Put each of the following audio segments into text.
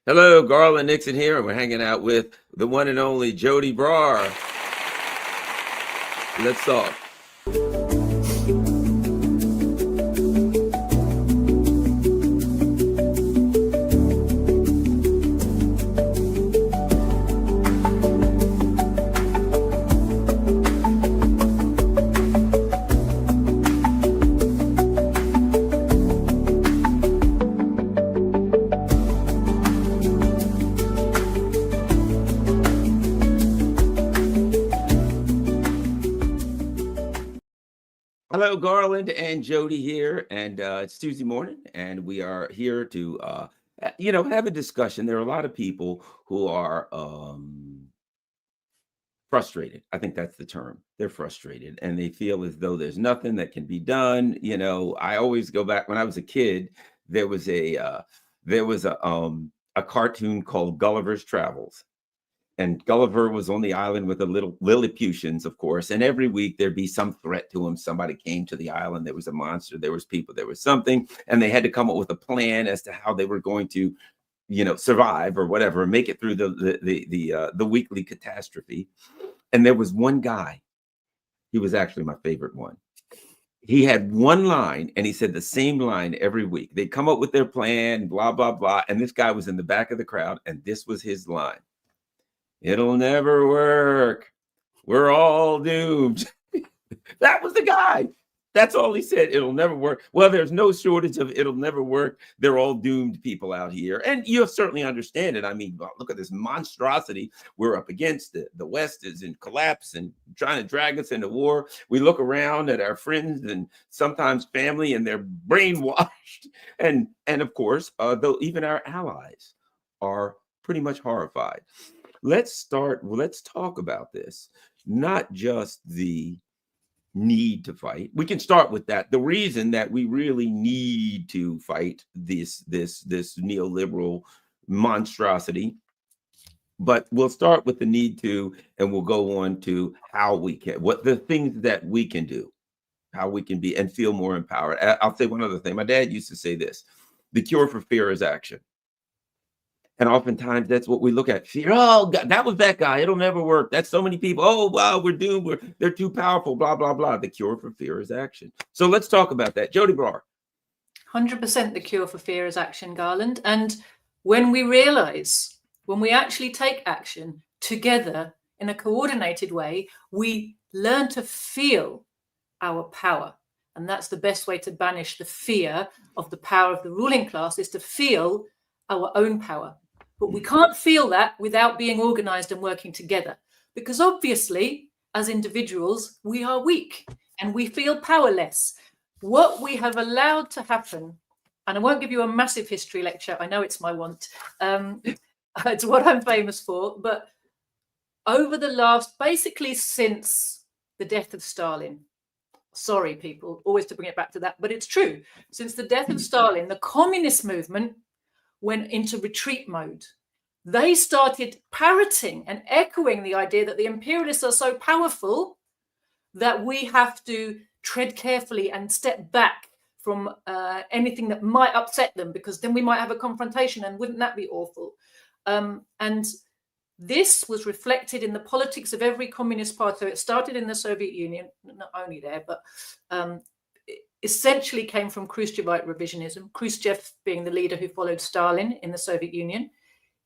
Hello, Garland Nixon here, and we're hanging out with the one and only Joti Brar. Let's talk. Hello, Garland and Joti here, and it's Tuesday morning, and we are here to, have a discussion. There are a lot of people who are frustrated. I think that's the term. They're frustrated, and they feel as though there's nothing that can be done. I always go back when I was a kid. There was a cartoon called Gulliver's Travels. And Gulliver was on the island with the little Lilliputians, of course. And every week there'd be some threat to him. Somebody came to the island. There was a monster. There was people. There was something. And they had to come up with a plan as to how they were going to, survive or whatever, make it through the weekly catastrophe. And there was one guy. He was actually my favorite one. He had one line, and he said the same line every week. They'd come up with their plan, blah, blah, blah. And this guy was in the back of the crowd, and this was his line. It'll never work. We're all doomed. That was the guy. That's all he said. It'll never work. Well, there's no shortage of it'll never work. They're all doomed people out here. And you'll certainly understand it. I mean, look at this monstrosity we're up against. The West is in collapse and trying to drag us into war. We look around at our friends and sometimes family, and they're brainwashed. And of course, though even our allies are pretty much horrified. Let's talk about this, not just the need to fight. We can start with that. The reason that we really need to fight this neoliberal monstrosity, but we'll start with the need to, and we'll go on to how we can, what the things that we can do, how we can be and feel more empowered. I'll say one other thing. My dad used to say this: the cure for fear is action. And oftentimes that's what we look at. Fear. Oh, God, that was that guy. It'll never work. That's so many people. Oh, wow, we're doomed. They're too powerful. Blah, blah, blah. The cure for fear is action. So let's talk about that. Joti Brar. 100% the cure for fear is action, Garland. And when we actually take action together in a coordinated way, we learn to feel our power. And that's the best way to banish the fear of the power of the ruling class, is to feel our own power. But we can't feel that without being organized and working together, because obviously, as individuals, we are weak and we feel powerless. What we have allowed to happen, and I won't give you a massive history lecture, I know it's my want, it's what I'm famous for, but over the last, basically since the death of Stalin, sorry people, always to bring it back to that, but it's true. Since the death of Stalin, the communist movement went into retreat mode. They started parroting and echoing the idea that the imperialists are so powerful that we have to tread carefully and step back from anything that might upset them, because then we might have a confrontation, and wouldn't that be awful? And this was reflected in the politics of every communist party. So it started in the Soviet Union, not only there, but essentially came from Khrushchevite revisionism, Khrushchev being the leader who followed Stalin in the Soviet Union.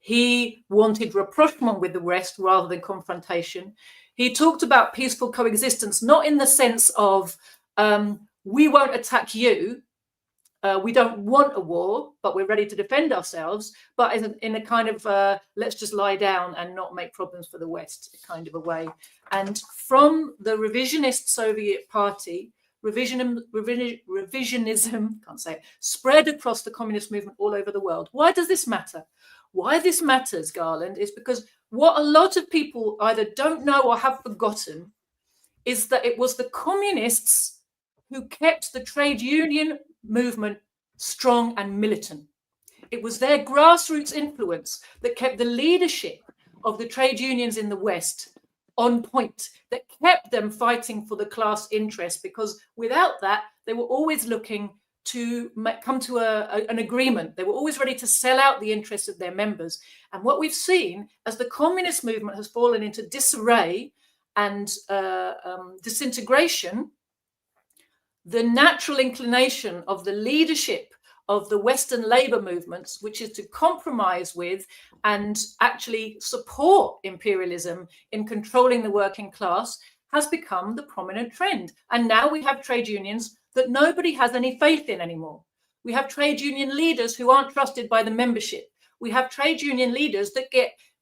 He wanted rapprochement with the West rather than confrontation. He talked about peaceful coexistence, not in the sense of we won't attack you, we don't want a war, but we're ready to defend ourselves, but in a kind of let's just lie down and not make problems for the West kind of a way. And from the revisionist Soviet party, revisionism, can't say it, spread across the communist movement all over the world. Why does this matter? Why this matters, Garland, is because what a lot of people either don't know or have forgotten is that it was the communists who kept the trade union movement strong and militant. It was their grassroots influence that kept the leadership of the trade unions in the West on point, that kept them fighting for the class interest, because without that, they were always looking to come to an agreement. They were always ready to sell out the interests of their members. And what we've seen as the communist movement has fallen into disarray and disintegration, the natural inclination of the leadership of the Western labor movements, which is to compromise with and actually support imperialism in controlling the working class, has become the prominent trend. And now we have trade unions that nobody has any faith in anymore. We have trade union leaders who aren't trusted by the membership. We have trade union leaders that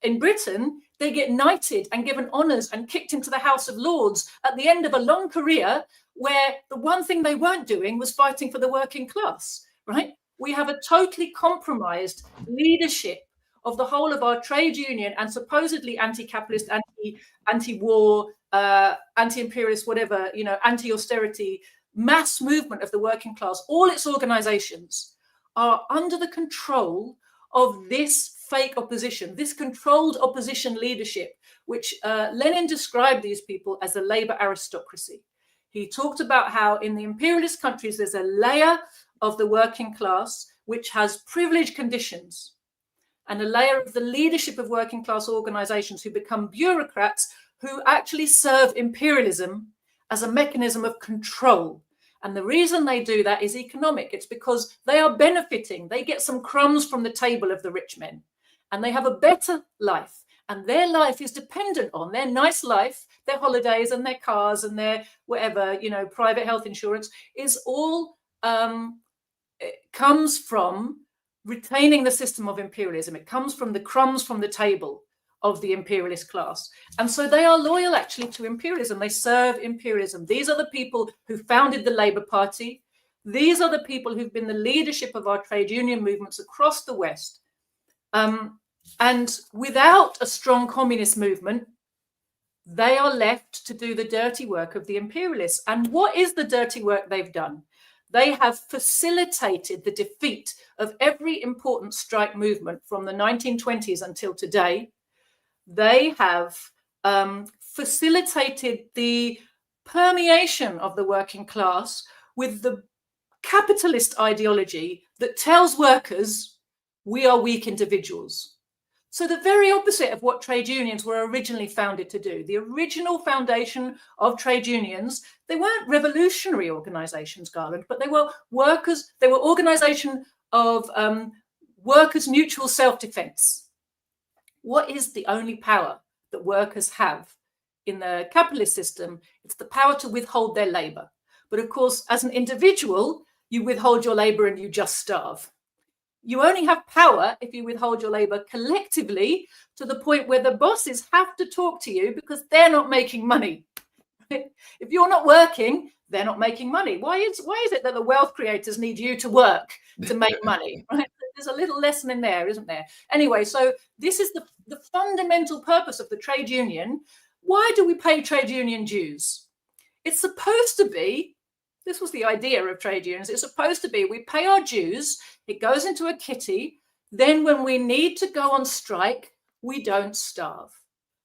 in Britain, they get knighted and given honours and kicked into the House of Lords at the end of a long career where the one thing they weren't doing was fighting for the working class, right? We have a totally compromised leadership of the whole of our trade union and supposedly anti-capitalist, anti-war, anti-imperialist, whatever, anti-austerity mass movement of the working class. All its organizations are under the control of this fake opposition, this controlled opposition leadership, which Lenin described these people as the labor aristocracy. He talked about how in the imperialist countries, there's a layer of the working class which has privileged conditions, and a layer of the leadership of working class organizations who become bureaucrats who actually serve imperialism as a mechanism of control. And the reason they do that is economic. It's because they are benefiting. They get some crumbs from the table of the rich men, and they have a better life. And their life is dependent on their nice life, their holidays and their cars and their whatever, private health insurance is all it comes from retaining the system of imperialism. It comes from the crumbs from the table of the imperialist class. And so they are loyal actually to imperialism. They serve imperialism. These are the people who founded the Labour Party. These are the people who've been the leadership of our trade union movements across the West. And without a strong communist movement, they are left to do the dirty work of the imperialists. And what is the dirty work they've done? They have facilitated the defeat of every important strike movement from the 1920s until today. They have facilitated the permeation of the working class with the capitalist ideology that tells workers we are weak individuals. So the very opposite of what trade unions were originally founded to do. The original foundation of trade unions, they weren't revolutionary organizations, Garland, but they were workers, they were organization of workers' mutual self-defense. What is the only power that workers have in the capitalist system? It's the power to withhold their labor. But of course, as an individual, you withhold your labor and you just starve. You only have power if you withhold your labor collectively to the point where the bosses have to talk to you because they're not making money. If you're not working, they're not making money. Why is it that the wealth creators need you to work to make money? Right? There's a little lesson in there, isn't there? Anyway, so this is the fundamental purpose of the trade union. Why do we pay trade union dues? It's supposed to be, this was the idea of trade unions, it's supposed to be we pay our dues, it goes into a kitty, then when we need to go on strike, we don't starve.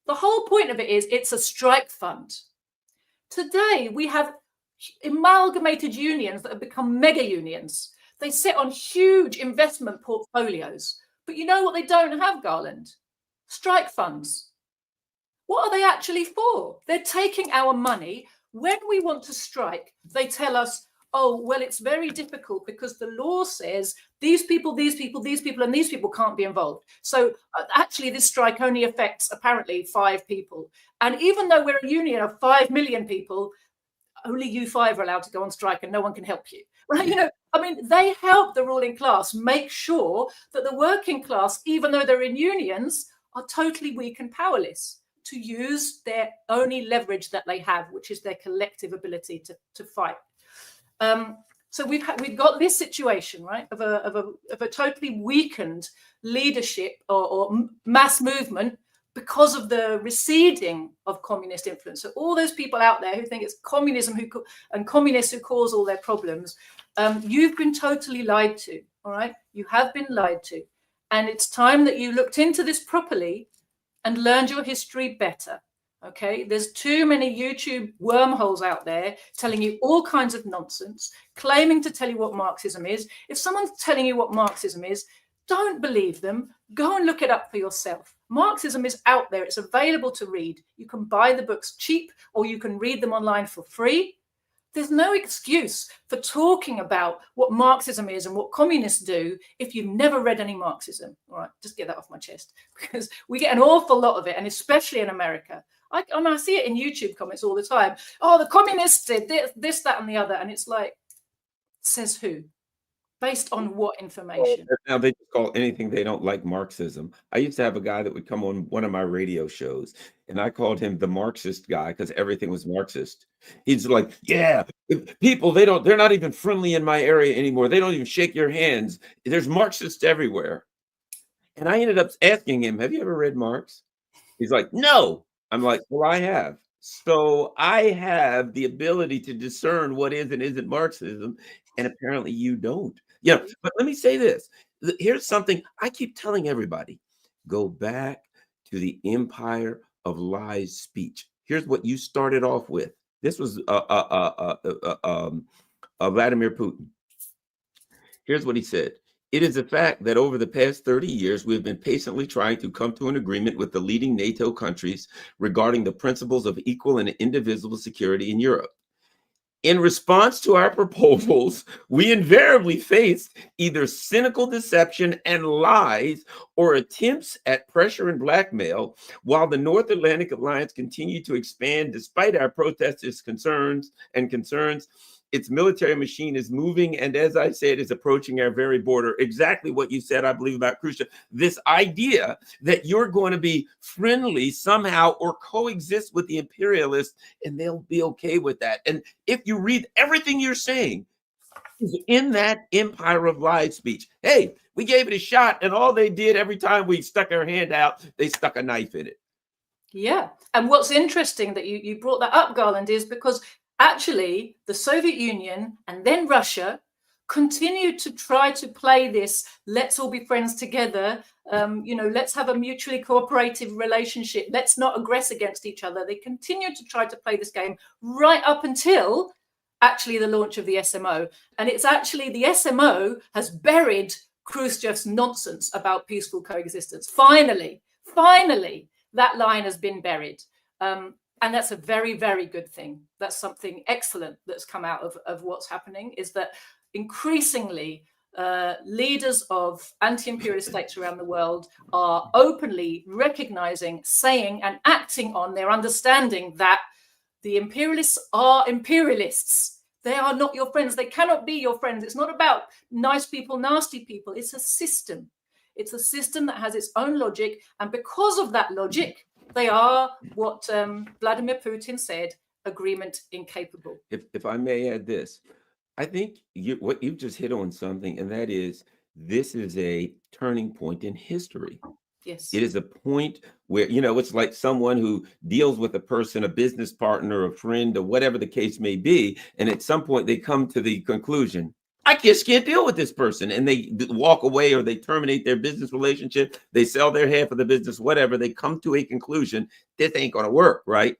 The whole point of it is it's a strike fund. Today, we have amalgamated unions that have become mega unions. They sit on huge investment portfolios. But you know what they don't have, Garland? Strike funds. What are they actually for? They're taking our money. When we want to strike, they tell us, oh, well, it's very difficult because the law says these people, and these people can't be involved. So actually, this strike only affects apparently 5 people. And even though we're a union of 5 million people, only you 5 are allowed to go on strike and no one can help you. Right? They help the ruling class make sure that the working class, even though they're in unions, are totally weak and powerless to use their only leverage that they have, which is their collective ability to fight. So we've got this situation, right, of a totally weakened leadership or mass movement because of the receding of communist influence. So all those people out there who think it's communism and communists who cause all their problems, you've been totally lied to, all right? You have been lied to. And it's time that you looked into this properly and learned your history better. Okay, there's too many YouTube wormholes out there telling you all kinds of nonsense, claiming to tell you what Marxism is. If someone's telling you what Marxism is, don't believe them. Go and look it up for yourself. Marxism is out there. It's available to read. You can buy the books cheap, or you can read them online for free. There's no excuse for talking about what Marxism is and what communists do if you've never read any Marxism. All right, just get that off my chest, because we get an awful lot of it, and especially in America. I see it in YouTube comments all the time. Oh, the communists did this, that, and the other. And it's like, says who? Based on what information? Now they just call anything they don't like Marxism. I used to have a guy that would come on one of my radio shows, and I called him the Marxist guy because everything was Marxist. He's like, yeah, people, they're not even friendly in my area anymore. They don't even shake your hands. There's Marxists everywhere. And I ended up asking him, have you ever read Marx? He's like, no. I'm like, well, I have. So I have the ability to discern what is and isn't Marxism, and apparently you don't. Yeah, but let me say this. Here's something I keep telling everybody. Go back to the empire of lies speech. Here's what you started off with. This was Vladimir Putin. Here's what he said. It is a fact that over the past 30 years, we have been patiently trying to come to an agreement with the leading NATO countries regarding the principles of equal and indivisible security in Europe. In response to our proposals, we invariably faced either cynical deception and lies or attempts at pressure and blackmail, while the North Atlantic Alliance continued to expand despite our protesters' concerns. Its military machine is moving, and as I said, is approaching our very border. Exactly what you said, I believe, about Khrushchev. This idea that you're going to be friendly somehow or coexist with the imperialists, and they'll be okay with that. And if you read everything you're saying, is in that empire of lies speech. Hey, we gave it a shot, and all they did every time we stuck our hand out, they stuck a knife in it. Yeah. And what's interesting that you brought that up, Garland, is because actually, the Soviet Union and then Russia continued to try to play this, let's all be friends together, let's have a mutually cooperative relationship, let's not aggress against each other. They continued to try to play this game right up until actually the launch of the SMO. And it's actually the SMO has buried Khrushchev's nonsense about peaceful coexistence. Finally, that line has been buried. And that's a very, very good thing. That's something excellent that's come out of what's happening, is that increasingly leaders of anti-imperialist states around the world are openly recognizing, saying, and acting on their understanding that the imperialists are imperialists. They are not your friends. They cannot be your friends. It's not about nice people, nasty people. It's a system. It's a system that has its own logic. And because of that logic, they are what Vladimir Putin said, agreement incapable. If I may add this, I think what you've just hit on something, and that is, this is a turning point in history. Yes. It is a point where, it's like someone who deals with a person, a business partner, a friend, or whatever the case may be. And at some point they come to the conclusion, I just can't deal with this person. And they walk away, or they terminate their business relationship. They sell their half of the business, whatever. They come to a conclusion, this ain't going to work, right?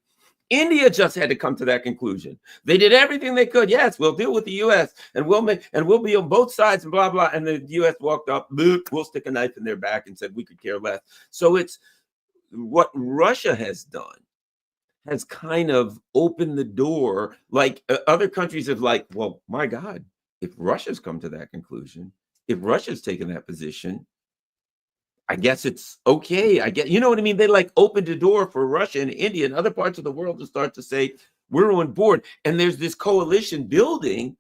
India just had to come to that conclusion. They did everything they could. Yes, we'll deal with the U.S. and we'll be on both sides and blah, blah. And the U.S. walked up, we'll stick a knife in their back and said we could care less. So it's what Russia has done has kind of opened the door. Like other countries have like, well, my God, if Russia's come to that conclusion, if Russia's taken that position, I guess it's okay. I get, you know what I mean? They like opened the door for Russia and India and other parts of the world to start to say, we're on board. And there's this coalition building,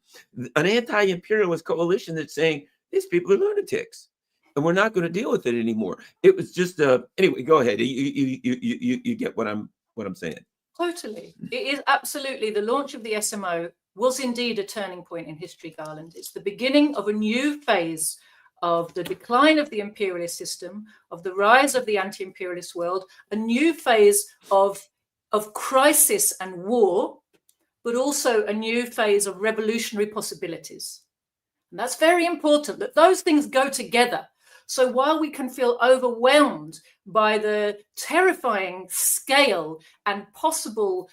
an anti-imperialist coalition that's saying, these people are lunatics and we're not going to deal with it anymore. It was just, anyway, go ahead. You get what I'm saying. Totally. It is absolutely, the launch of the SMO was indeed a turning point in history, Garland. It's the beginning of a new phase of the decline of the imperialist system, of the rise of the anti-imperialist world, a new phase of crisis and war, but also a new phase of revolutionary possibilities. And that's very important, that those things go together. So while we can feel overwhelmed by the terrifying scale and possible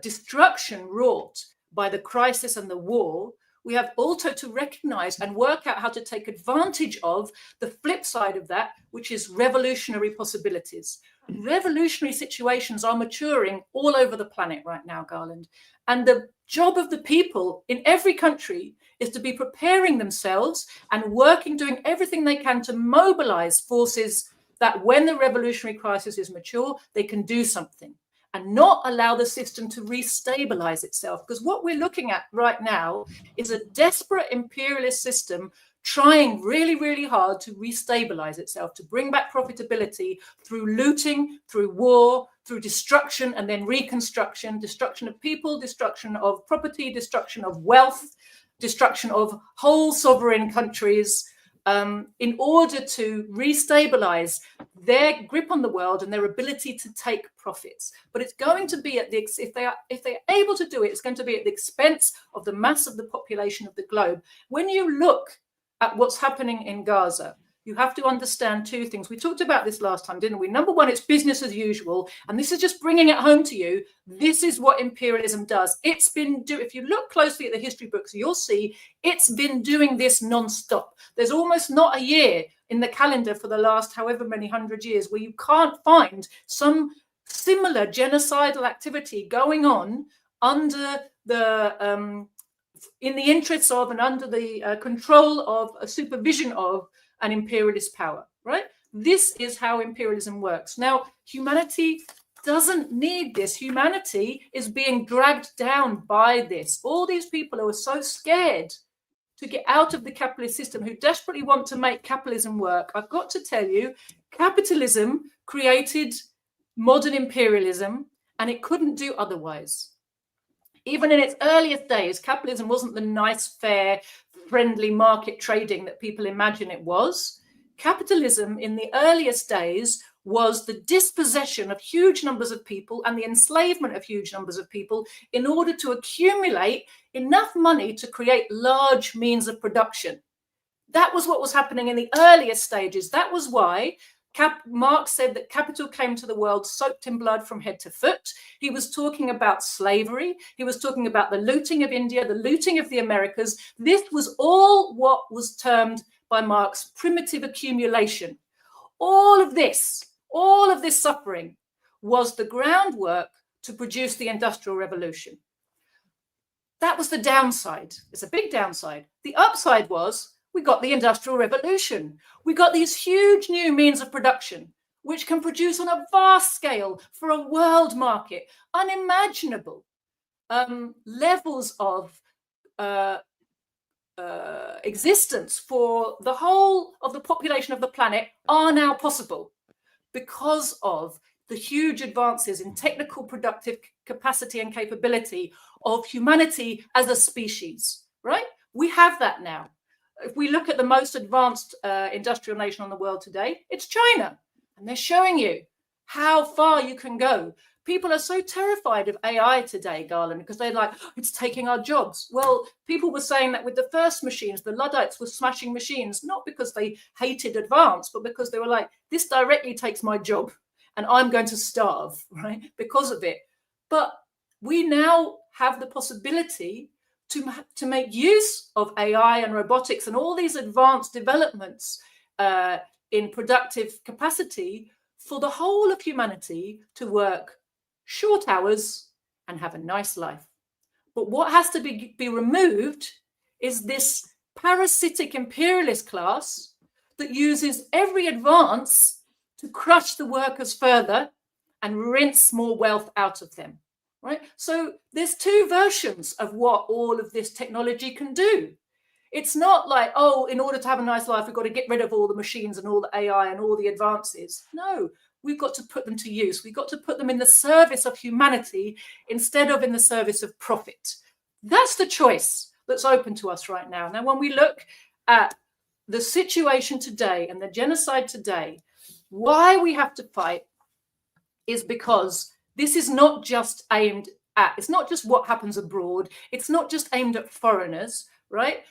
destruction wrought by the crisis and the war, we have also to recognize and work out how to take advantage of the flip side of that, which is revolutionary possibilities. Revolutionary situations are maturing all over the planet right now, Garland. And the job of the people in every country is to be preparing themselves and working, doing everything they can to mobilize forces that when the revolutionary crisis is mature, they can do something and not allow the system to restabilize itself. Because what we're looking at right now is a desperate imperialist system trying really, really hard to restabilize itself, to bring back profitability through looting, through war, through destruction and then reconstruction, destruction of people, destruction of property, destruction of wealth, destruction of whole sovereign countries, in order to restabilize their grip on the world and their ability to take profits. But it's going to be at the, if they are able to do it, it's going to be at the expense of the mass of the population of the globe. When you look at what's happening in Gaza, you have to understand two things. We talked about this last time, didn't we? Number one, it's business as usual. And this is just bringing it home to you. This is what imperialism does. It's been if you look closely at the history books, you'll see it's been doing this non-stop. There's almost not a year in the calendar for the last however many 100 years where you can't find some similar genocidal activity going on under the in the interests of and under the control of a supervision of an imperialist power, right? This is how imperialism works. Now, humanity doesn't need this. Humanity is being dragged down by this. All these people who are so scared to get out of the capitalist system, who desperately want to make capitalism work, I've got to tell you, capitalism created modern imperialism, and it couldn't do otherwise. Even in its earliest days, capitalism wasn't the nice, fair, friendly market trading that people imagine it was. Capitalism in the earliest days was the dispossession of huge numbers of people and the enslavement of huge numbers of people in order to accumulate enough money to create large means of production. That was what was happening in the earliest stages. That was why Marx said that capital came to the world soaked in blood from head to foot. He was talking about slavery. He was talking about the looting of India, the looting of the Americas. This was all what was termed by Marx primitive accumulation. All of this suffering was the groundwork to produce the Industrial Revolution. That was the downside. It's a big downside. The upside was we got the Industrial Revolution. We got these huge new means of production, which can produce on a vast scale for a world market, unimaginable levels of existence for the whole of the population of the planet are now possible because of the huge advances in technical productive capacity and capability of humanity as a species, right? We have that now. If we look at the most advanced industrial nation on the world today, it's China. And they're showing you how far you can go. People are so terrified of AI today, Garland, because they're like, oh, it's taking our jobs. Well, people were saying that with the first machines, the Luddites were smashing machines, not because they hated advance, but because they were like, this directly takes my job and I'm going to starve, right, because of it. But we now have the possibility to make use of AI and robotics and all these advanced developments in productive capacity for the whole of humanity to work short hours and have a nice life. But what has to be removed is this parasitic imperialist class that uses every advance to crush the workers further and rinse more wealth out of them. Right? So there's two versions of what all of this technology can do. It's not like, oh, in order to have a nice life, we've got to get rid of all the machines and all the AI and all the advances. No, we've got to put them to use. We've got to put them in the service of humanity instead of in the service of profit. That's the choice that's open to us right now. Now, when we look at the situation today and the genocide today, why we have to fight is because this is not just aimed at, it's not just what happens abroad. It's not just aimed at foreigners, right?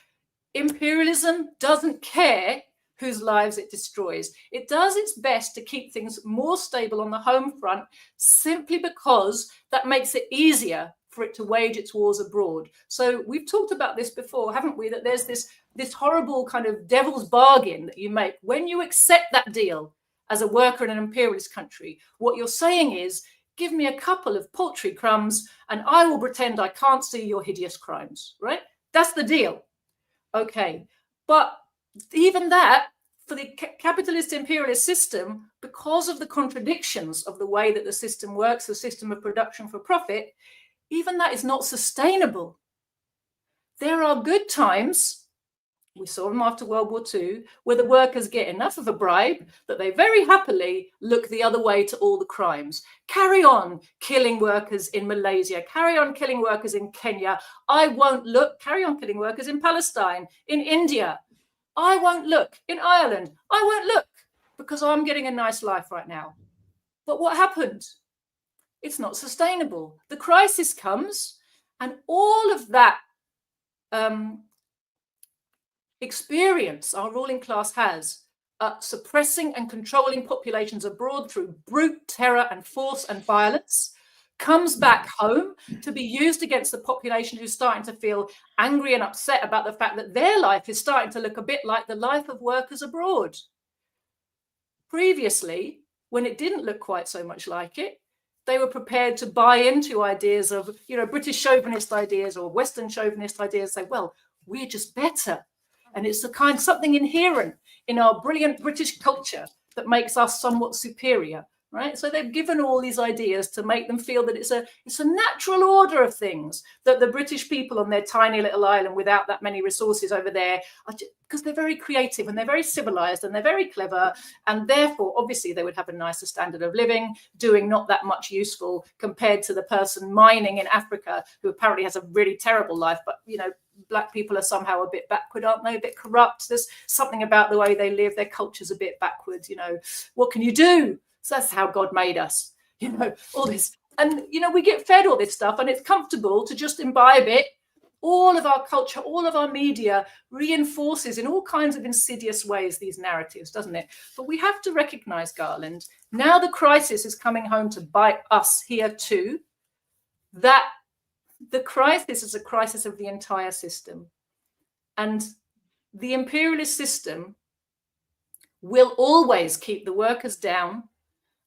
Imperialism doesn't care whose lives it destroys. It does its best to keep things more stable on the home front, simply because that makes it easier for it to wage its wars abroad. So we've talked about this before, haven't we? That there's this horrible kind of devil's bargain that you make when you accept that deal as a worker in an imperialist country. What you're saying is, give me a couple of paltry crumbs and I will pretend I can't see your hideous crimes, right? That's the deal. Okay, but even that, for the capitalist imperialist system, because of the contradictions of the way that the system works, the system of production for profit, even that is not sustainable. There are good times, we saw them after World War II, where the workers get enough of a bribe that they very happily look the other way to all the crimes. Carry on killing workers in Malaysia, carry on killing workers in Kenya. I won't look. Carry on killing workers in Palestine, in India. I won't look. In Ireland, I won't look because I'm getting a nice life right now. But what happened? It's not sustainable. The crisis comes, and all of that experience our ruling class has suppressing and controlling populations abroad through brute terror and force and violence comes back home to be used against the population who's starting to feel angry and upset about the fact that their life is starting to look a bit like the life of workers abroad. Previously, when it didn't look quite so much like it, they were prepared to buy into ideas of, British chauvinist ideas or Western chauvinist ideas, say, well, we're just better. And it's something inherent in our brilliant British culture that makes us somewhat superior, right? So they've given all these ideas to make them feel that it's a natural order of things, that the British people on their tiny little island without that many resources over there, because they're very creative and they're very civilized and they're very clever, and therefore, obviously, they would have a nicer standard of living, doing not that much useful compared to the person mining in Africa who apparently has a really terrible life, but, Black people are somehow a bit backward, aren't they? A bit corrupt. There's something about the way they live. Their culture's a bit backwards. What can you do? So that's how God made us. All this. And, we get fed all this stuff and it's comfortable to just imbibe it. All of our culture, all of our media reinforces in all kinds of insidious ways these narratives, doesn't it? But we have to recognize, Garland, now the crisis is coming home to bite us here too, that the crisis is a crisis of the entire system. And the imperialist system will always keep the workers down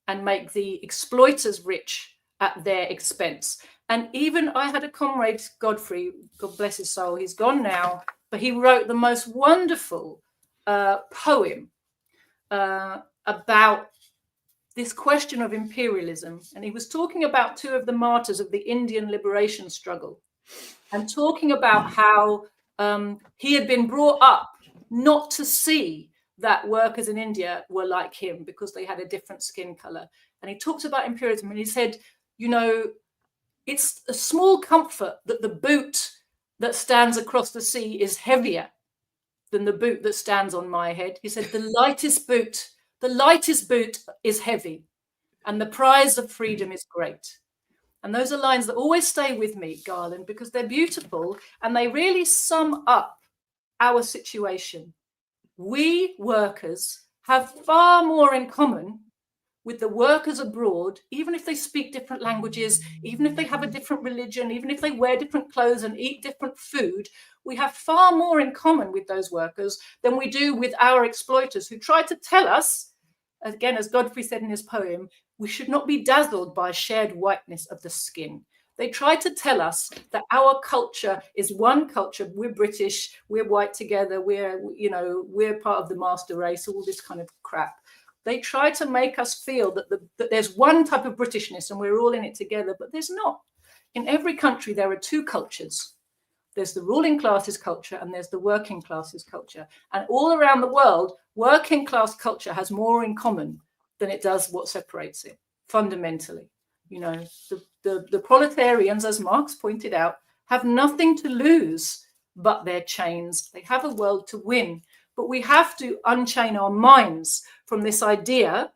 and make the exploiters rich at their expense. And even I had a comrade, Godfrey, God bless his soul, he's gone now, but he wrote the most wonderful poem about this question of imperialism. And he was talking about two of the martyrs of the Indian liberation struggle and talking about how he had been brought up not to see that workers in India were like him because they had a different skin color. And he talks about imperialism and he said, it's a small comfort that the boot that stands across the sea is heavier than the boot that stands on my head. He said, the lightest boot is heavy and the prize of freedom is great. And those are lines that always stay with me, Garland, because they're beautiful and they really sum up our situation. We workers have far more in common with the workers abroad, even if they speak different languages, even if they have a different religion, even if they wear different clothes and eat different food, we have far more in common with those workers than we do with our exploiters who try to tell us, again, as Godfrey said in his poem, we should not be dazzled by shared whiteness of the skin. They try to tell us that our culture is one culture. We're British, we're white together, we're part of the master race, all this kind of crap. They try to make us feel that there's one type of Britishness and we're all in it together, but there's not. In every country, there are two cultures. There's the ruling class's culture and there's the working class's culture. And all around the world, working class culture has more in common than it does what separates it, fundamentally. The proletarians, as Marx pointed out, have nothing to lose but their chains. They have a world to win. But we have to unchain our minds from this idea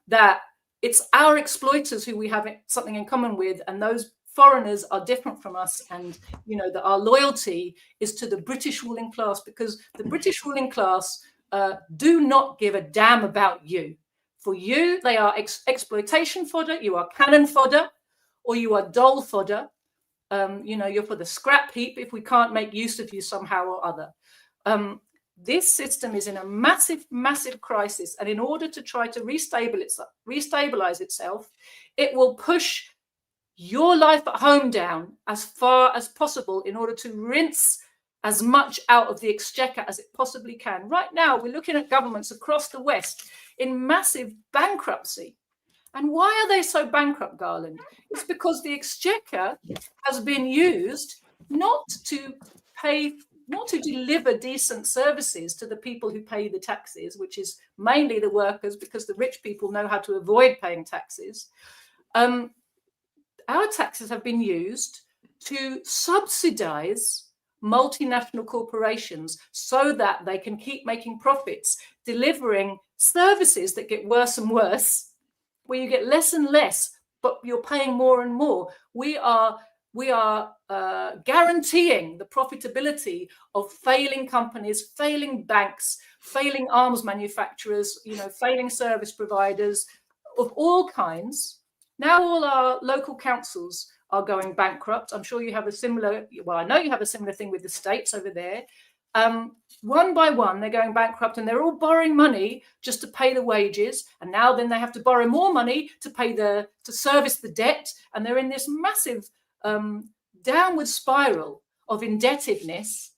that it's our exploiters who we have something in common with, and those foreigners are different from us, and that our loyalty is to the British ruling class, because the British ruling class do not give a damn about you. For you, they are exploitation fodder, you are cannon fodder, or you are doll fodder. You're for the scrap heap if we can't make use of you somehow or other. This system is in a massive, massive crisis. And in order to try to restabilize itself, it will push your life at home down as far as possible in order to rinse as much out of the exchequer as it possibly can. Right now, we're looking at governments across the West in massive bankruptcy. And why are they so bankrupt, Garland? It's because the exchequer has been used not to deliver decent services to the people who pay the taxes, which is mainly the workers, because the rich people know how to avoid paying taxes. Our taxes have been used to subsidize multinational corporations so that they can keep making profits, delivering services that get worse and worse, where you get less and less, but you're paying more and more. We are guaranteeing the profitability of failing companies, failing banks, failing arms manufacturers, failing service providers of all kinds. Now all our local councils are going bankrupt. I'm sure you have a similar, I know you have a similar thing with the states over there. One by one, they're going bankrupt and they're all borrowing money just to pay the wages. And now then they have to borrow more money to service the debt. And they're in this massive downward spiral of indebtedness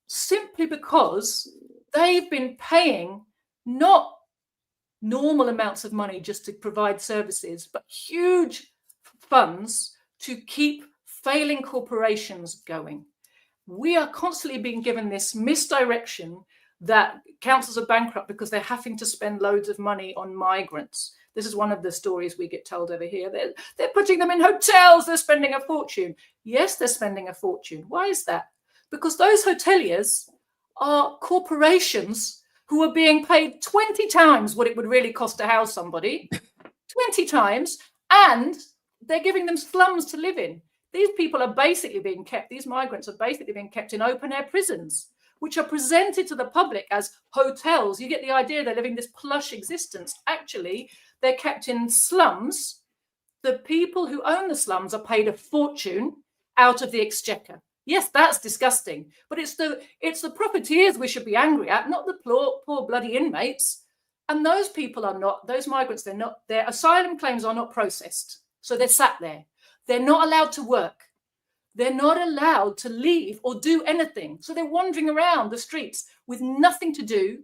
simply because they've been paying not normal amounts of money just to provide services, but huge funds to keep failing corporations going. We are constantly being given this misdirection that councils are bankrupt because they're having to spend loads of money on migrants. This is one of the stories we get told over here. They're putting them in hotels. They're spending a fortune. Yes, they're spending a fortune. Why is that? Because those hoteliers are corporations who are being paid 20 times what it would really cost to house somebody, 20 times, and they're giving them slums to live in. These people are basically being kept, these migrants are basically being kept in open-air prisons, which are presented to the public as hotels. You get the idea they're living this plush existence. Actually, they're kept in slums. The people who own the slums are paid a fortune out of the exchequer. Yes, that's disgusting, but it's the profiteers we should be angry at, not the poor bloody inmates. And those people are not, those migrants, their asylum claims are not processed. So they're sat there. They're not allowed to work. They're not allowed to leave or do anything. So they're wandering around the streets with nothing to do,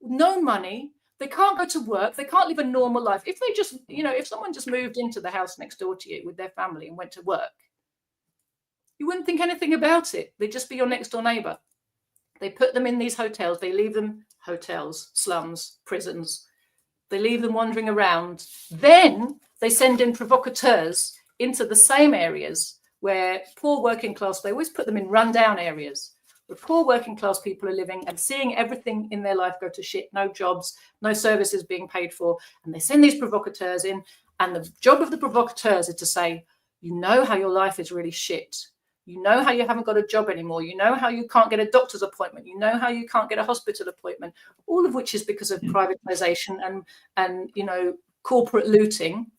no money. They can't go to work. They can't live a normal life. If they just, if someone just moved into the house next door to you with their family and went to work, you wouldn't think anything about it. They'd just be your next door neighbor. They put them in these hotels. They leave them hotels, slums, prisons. They leave them wandering around. Then they send in provocateurs into the same areas where poor working class, they always put them in rundown areas where poor working class people are living and seeing everything in their life go to shit, no jobs, no services being paid for. And they send these provocateurs in. And the job of the provocateurs is to say, you know how your life is really shit. You know how you haven't got a job anymore. You know how you can't get a doctor's appointment. You know how you can't get a hospital appointment, all of which is because of privatization and corporate looting.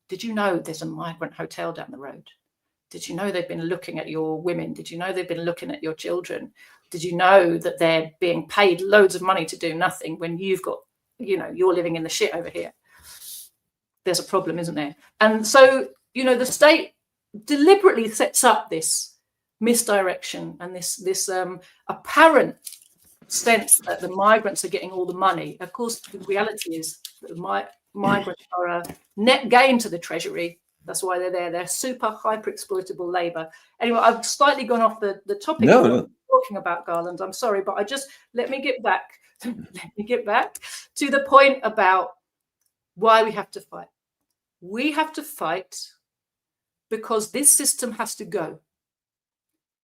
Did you know there's a migrant hotel down the road? Did you know they've been looking at your women? Did you know they've been looking at your children? Did you know that they're being paid loads of money to do nothing when you've got, you're living in the shit over here? There's a problem, isn't there? And so, the state deliberately sets up this misdirection and this apparent sense that the migrants are getting all the money. Of course, the reality is that migrants are a net gain to the treasury. That's why they're there. They're super hyper exploitable labor. Anyway, I've slightly gone off the topic of talking about, Garland. I'm sorry, but let me get back to the point about why we have to fight. We have to fight because this system has to go.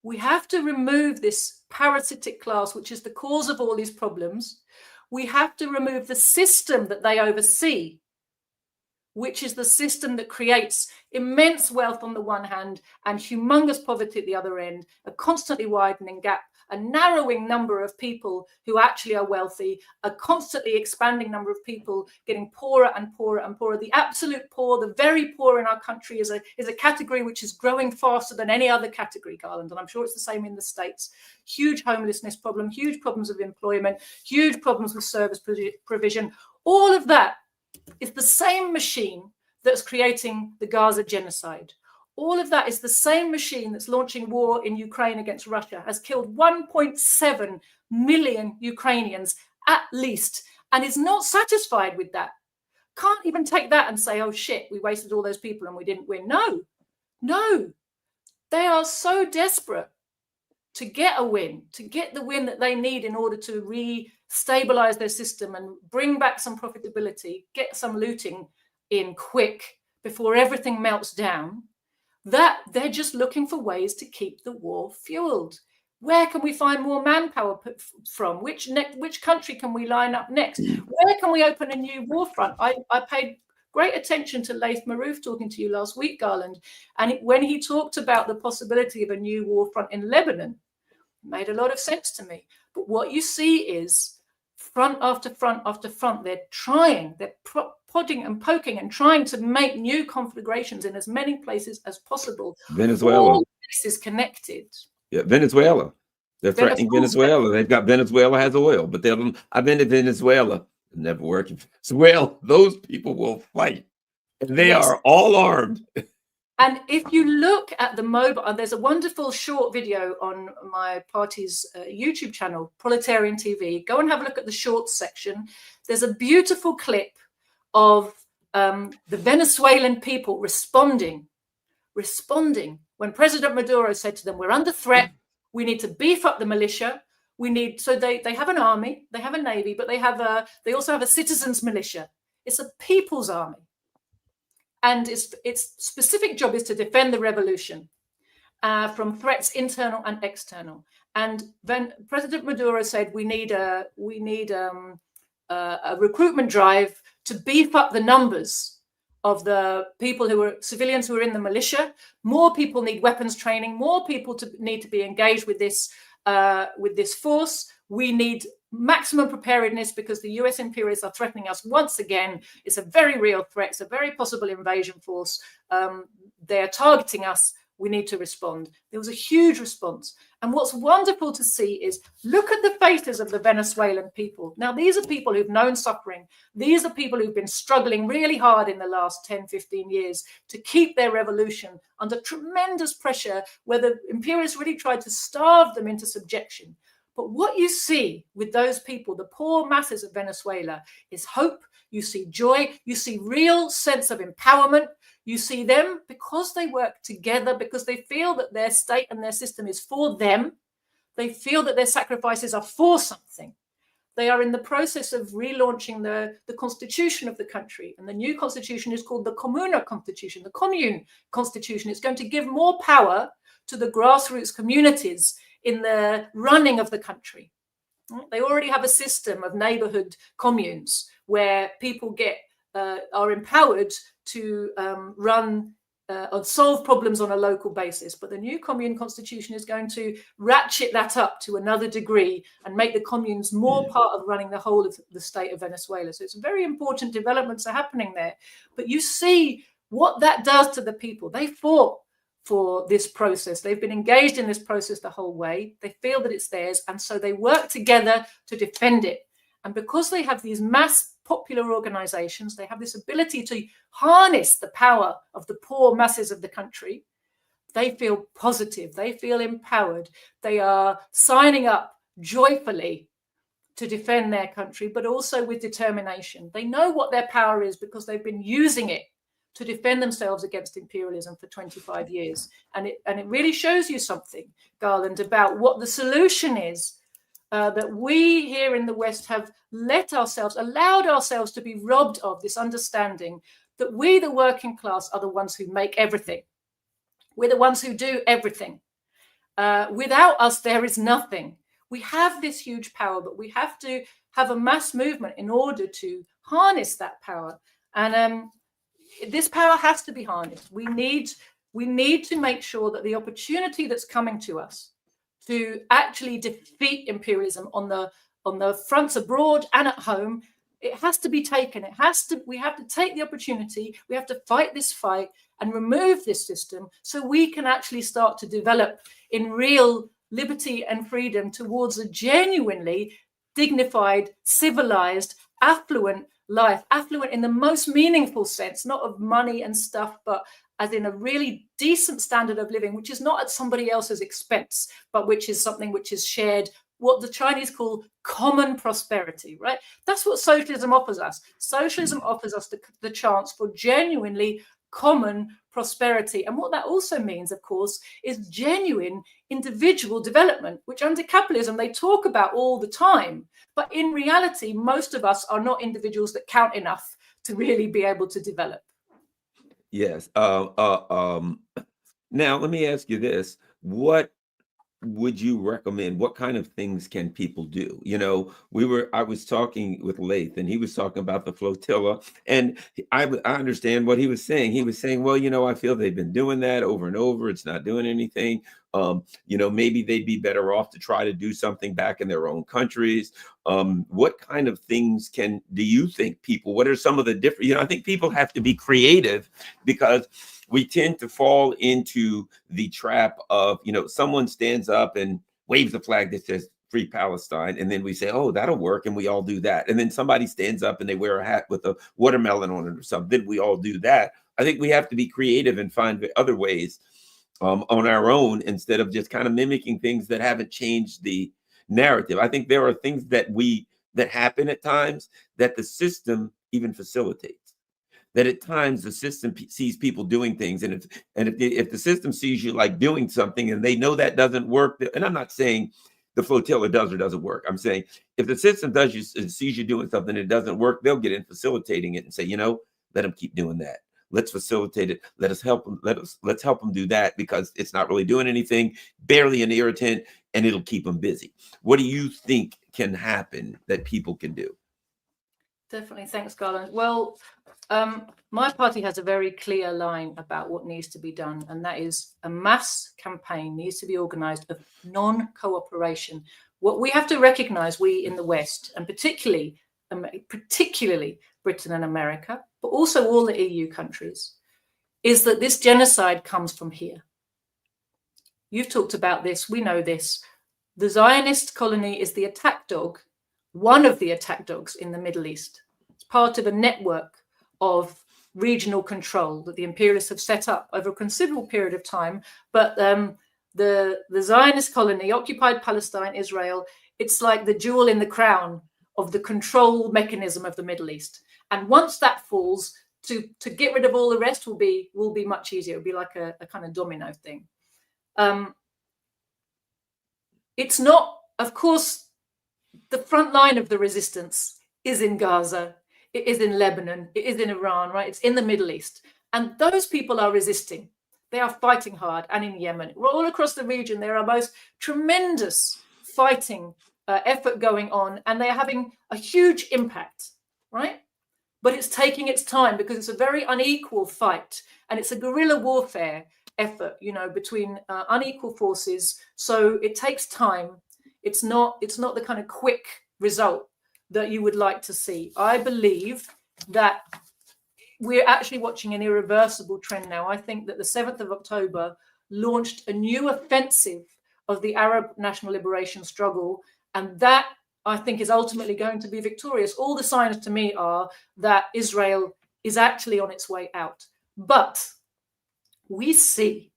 We have to remove this parasitic class, which is the cause of all these problems. We have to remove the system that they oversee. which is the system that creates immense wealth on the one hand and humongous poverty at the other end, a constantly widening gap, a narrowing number of people who actually are wealthy, a constantly expanding number of people getting poorer and poorer and poorer. The absolute poor, the very poor in our country is a category which is growing faster than any other category, Garland, and I'm sure it's the same in the States. Huge homelessness problem, huge problems of employment, huge problems with service provision. All of that is the same machine that's creating the Gaza genocide. All of that is the same machine that's launching war in Ukraine against Russia, has killed 1.7 million Ukrainians at least, and is not satisfied with that. Can't even take that and say, oh shit, we wasted all those people and we didn't win. No. They are so desperate to get a win, to get the win that they need in order to re-stabilize their system and bring back some profitability, get some looting in quick before everything melts down, that they're just looking for ways to keep the war fueled. Where can we find more manpower from? Which country can we line up next? Where can we open a new war front? I paid great attention to Laith Marouf talking to you last week, Garland, and when he talked about the possibility of a new war front in Lebanon, it made a lot of sense to me. But what you see is front after front after front, they're prodding and poking and trying to make new conflagrations in as many places as possible. Venezuela. All this is connected. Yeah, Venezuela. They're threatening Venezuela. They've got Venezuela has oil, but I've been to Venezuela. Never working. So, well, those people will fight. And they are all armed. And if you look at the mobile, and there's a wonderful short video on my party's YouTube channel, Proletarian TV. Go and have a look at the shorts section. There's a beautiful clip of the Venezuelan people responding when President Maduro said to them, we're under threat. We need to beef up the militia. So they have an army, they have a navy, but they also have a citizens militia. It's a people's army. And its specific job is to defend the revolution from threats internal and external. And then President Maduro said, we need a recruitment drive to beef up the numbers of the people civilians who are in the militia. More people need weapons training. More people need to be engaged with this force. We need maximum preparedness because the US imperialists are threatening us once again. It's a very real threat. It's a very possible invasion force. They're targeting us. We need to respond. There was a huge response. And what's wonderful to see is look at the faces of the Venezuelan people. Now, these are people who've known suffering. These are people who've been struggling really hard in the last 10, 15 years to keep their revolution under tremendous pressure, where the imperialists really tried to starve them into subjection. But what you see with those people, the poor masses of Venezuela, is hope. You see joy. You see real sense of empowerment. You see them because they work together, because they feel that their state and their system is for them. They feel that their sacrifices are for something. They are in the process of relaunching the constitution of the country. And the new constitution is called the Comuna Constitution, the commune constitution. It's going to give more power to the grassroots communities in the running of the country. They already have a system of neighborhood communes where people are empowered to run or solve problems on a local basis. But the new commune constitution is going to ratchet that up to another degree and make the communes more part of running the whole of the state of Venezuela. So it's very important developments are happening there. But you see what that does to the people. They fought for this process. They've been engaged in this process the whole way. They feel that it's theirs. And so they work together to defend it. And because they have these mass popular organizations, they have this ability to harness the power of the poor masses of the country. They feel positive. They feel empowered. They are signing up joyfully to defend their country, but also with determination. They know what their power is because they've been using it to defend themselves against imperialism for 25 years. And it really shows you something, Garland, about what the solution is. That we here in the West have allowed ourselves to be robbed of this understanding that we, the working class, are the ones who make everything. We're the ones who do everything. Without us, there is nothing. We have this huge power, but we have to have a mass movement in order to harness that power. And this power has to be harnessed. We need to make sure that the opportunity that's coming to us to actually defeat imperialism on the fronts abroad and at home, it has to be taken. We have to take the opportunity. We have to fight this fight and remove this system so we can actually start to develop in real liberty and freedom towards a genuinely dignified, civilized, affluent life, affluent in the most meaningful sense, not of money and stuff, but as in a really decent standard of living, which is not at somebody else's expense, but which is something which is shared, what the Chinese call common prosperity, right? That's what socialism offers us. Socialism offers us the chance for genuinely common prosperity. And what that also means, of course, is genuine individual development, which under capitalism they talk about all the time. But in reality, most of us are not individuals that count enough to really be able to develop. Yes. Now, let me ask you this. What would you recommend? What kind of things can people do? You know, I was talking with Lath, and he was talking about the flotilla, and I understand what he was saying. He was saying, well, you know, I feel they've been doing that over and over. It's not doing anything. You know, maybe they'd be better off to try to do something back in their own countries. What kind of things do you think people, what are some of the different, you know, I think people have to be creative, because we tend to fall into the trap of, you know, someone stands up and waves a flag that says Free Palestine, and then we say, oh, that'll work, and we all do that. And then somebody stands up and they wear a hat with a watermelon on it or something, then we all do that. I think we have to be creative and find other ways on our own, instead of just kind of mimicking things that haven't changed the narrative. I think there are things that happen at times that the system even facilitates. That at times the system sees people doing things, and if the system sees you like doing something and they know that doesn't work, and I'm not saying the flotilla does or doesn't work. I'm saying if the system sees you doing something and it doesn't work, they'll get in facilitating it and say, you know, let them keep doing that. Let's facilitate it. Let's help them. Let's help them do that, because it's not really doing anything, barely an irritant, and it'll keep them busy. What do you think can happen that people can do? Definitely. Thanks, Garland. Well, my party has a very clear line about what needs to be done, and that is a mass campaign needs to be organized of non-cooperation. What we have to recognize, we in the West, and particularly Britain and America, but also all the EU countries, is that this genocide comes from here. You've talked about this. We know this. The Zionist colony is the attack dog, one of the attack dogs in the Middle East. It's part of a network of regional control that the imperialists have set up over a considerable period of time. But the Zionist colony, occupied Palestine, Israel, it's like the jewel in the crown of the control mechanism of the Middle East. And once that falls, to get rid of all the rest will be much easier. It'll be like a kind of domino thing. It's not, of course, the front line of the resistance is in Gaza, it is in Lebanon, it is in Iran, right? It's in the Middle East. And those people are resisting. They are fighting hard, and in Yemen. All across the region, there are most tremendous fighting effort going on, and they are having a huge impact, right? But it's taking its time, because it's a very unequal fight, and it's a guerrilla warfare effort, you know, between unequal forces. So it takes time. It's not the kind of quick result that you would like to see. I believe that we're actually watching an irreversible trend now. I think that the 7th of October launched a new offensive of the Arab national liberation struggle, and that, I think, is ultimately going to be victorious. All the signs to me are that Israel is actually on its way out. But we see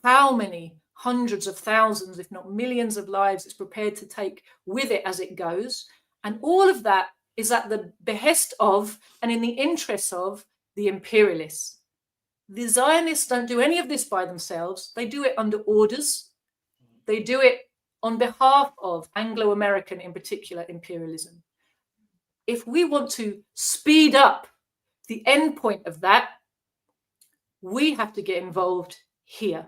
how many hundreds of thousands, if not millions of lives it's prepared to take with it as it goes. And all of that is at the behest of and in the interests of the imperialists. The Zionists don't do any of this by themselves. They do it under orders. They do it on behalf of Anglo-American, in particular, imperialism. If we want to speed up the end point of that, we have to get involved here.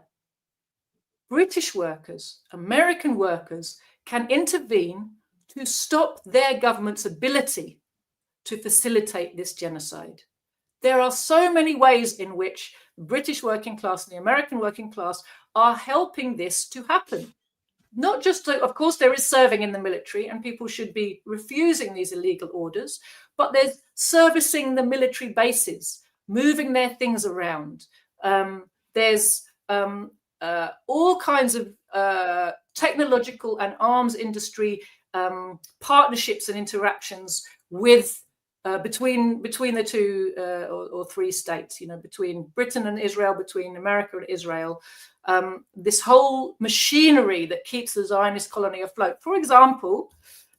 British workers, American workers can intervene to stop their government's ability to facilitate this genocide. There are so many ways in which the British working class and the American working class are helping this to happen. Not just, of course, there is serving in the military, and people should be refusing these illegal orders, but there's servicing the military bases, moving their things around. There's all kinds of technological and arms industry partnerships and interactions with between the two or three states, between Britain and Israel, between America and Israel. This whole machinery that keeps the Zionist colony afloat. For example,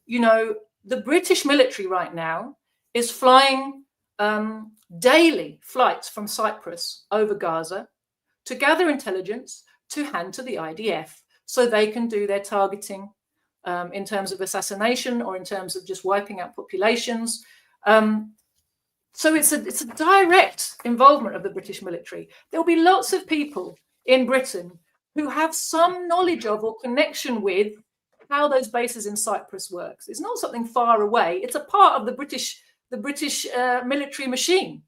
the British military right now is flying daily flights from Cyprus over Gaza to gather intelligence to hand to the IDF so they can do their targeting in terms of assassination or in terms of just wiping out populations. So it's a direct involvement of the British military. There'll be lots of people in Britain who have some knowledge of or connection with how those bases in Cyprus works. It's not something far away. It's a part of the British military machine,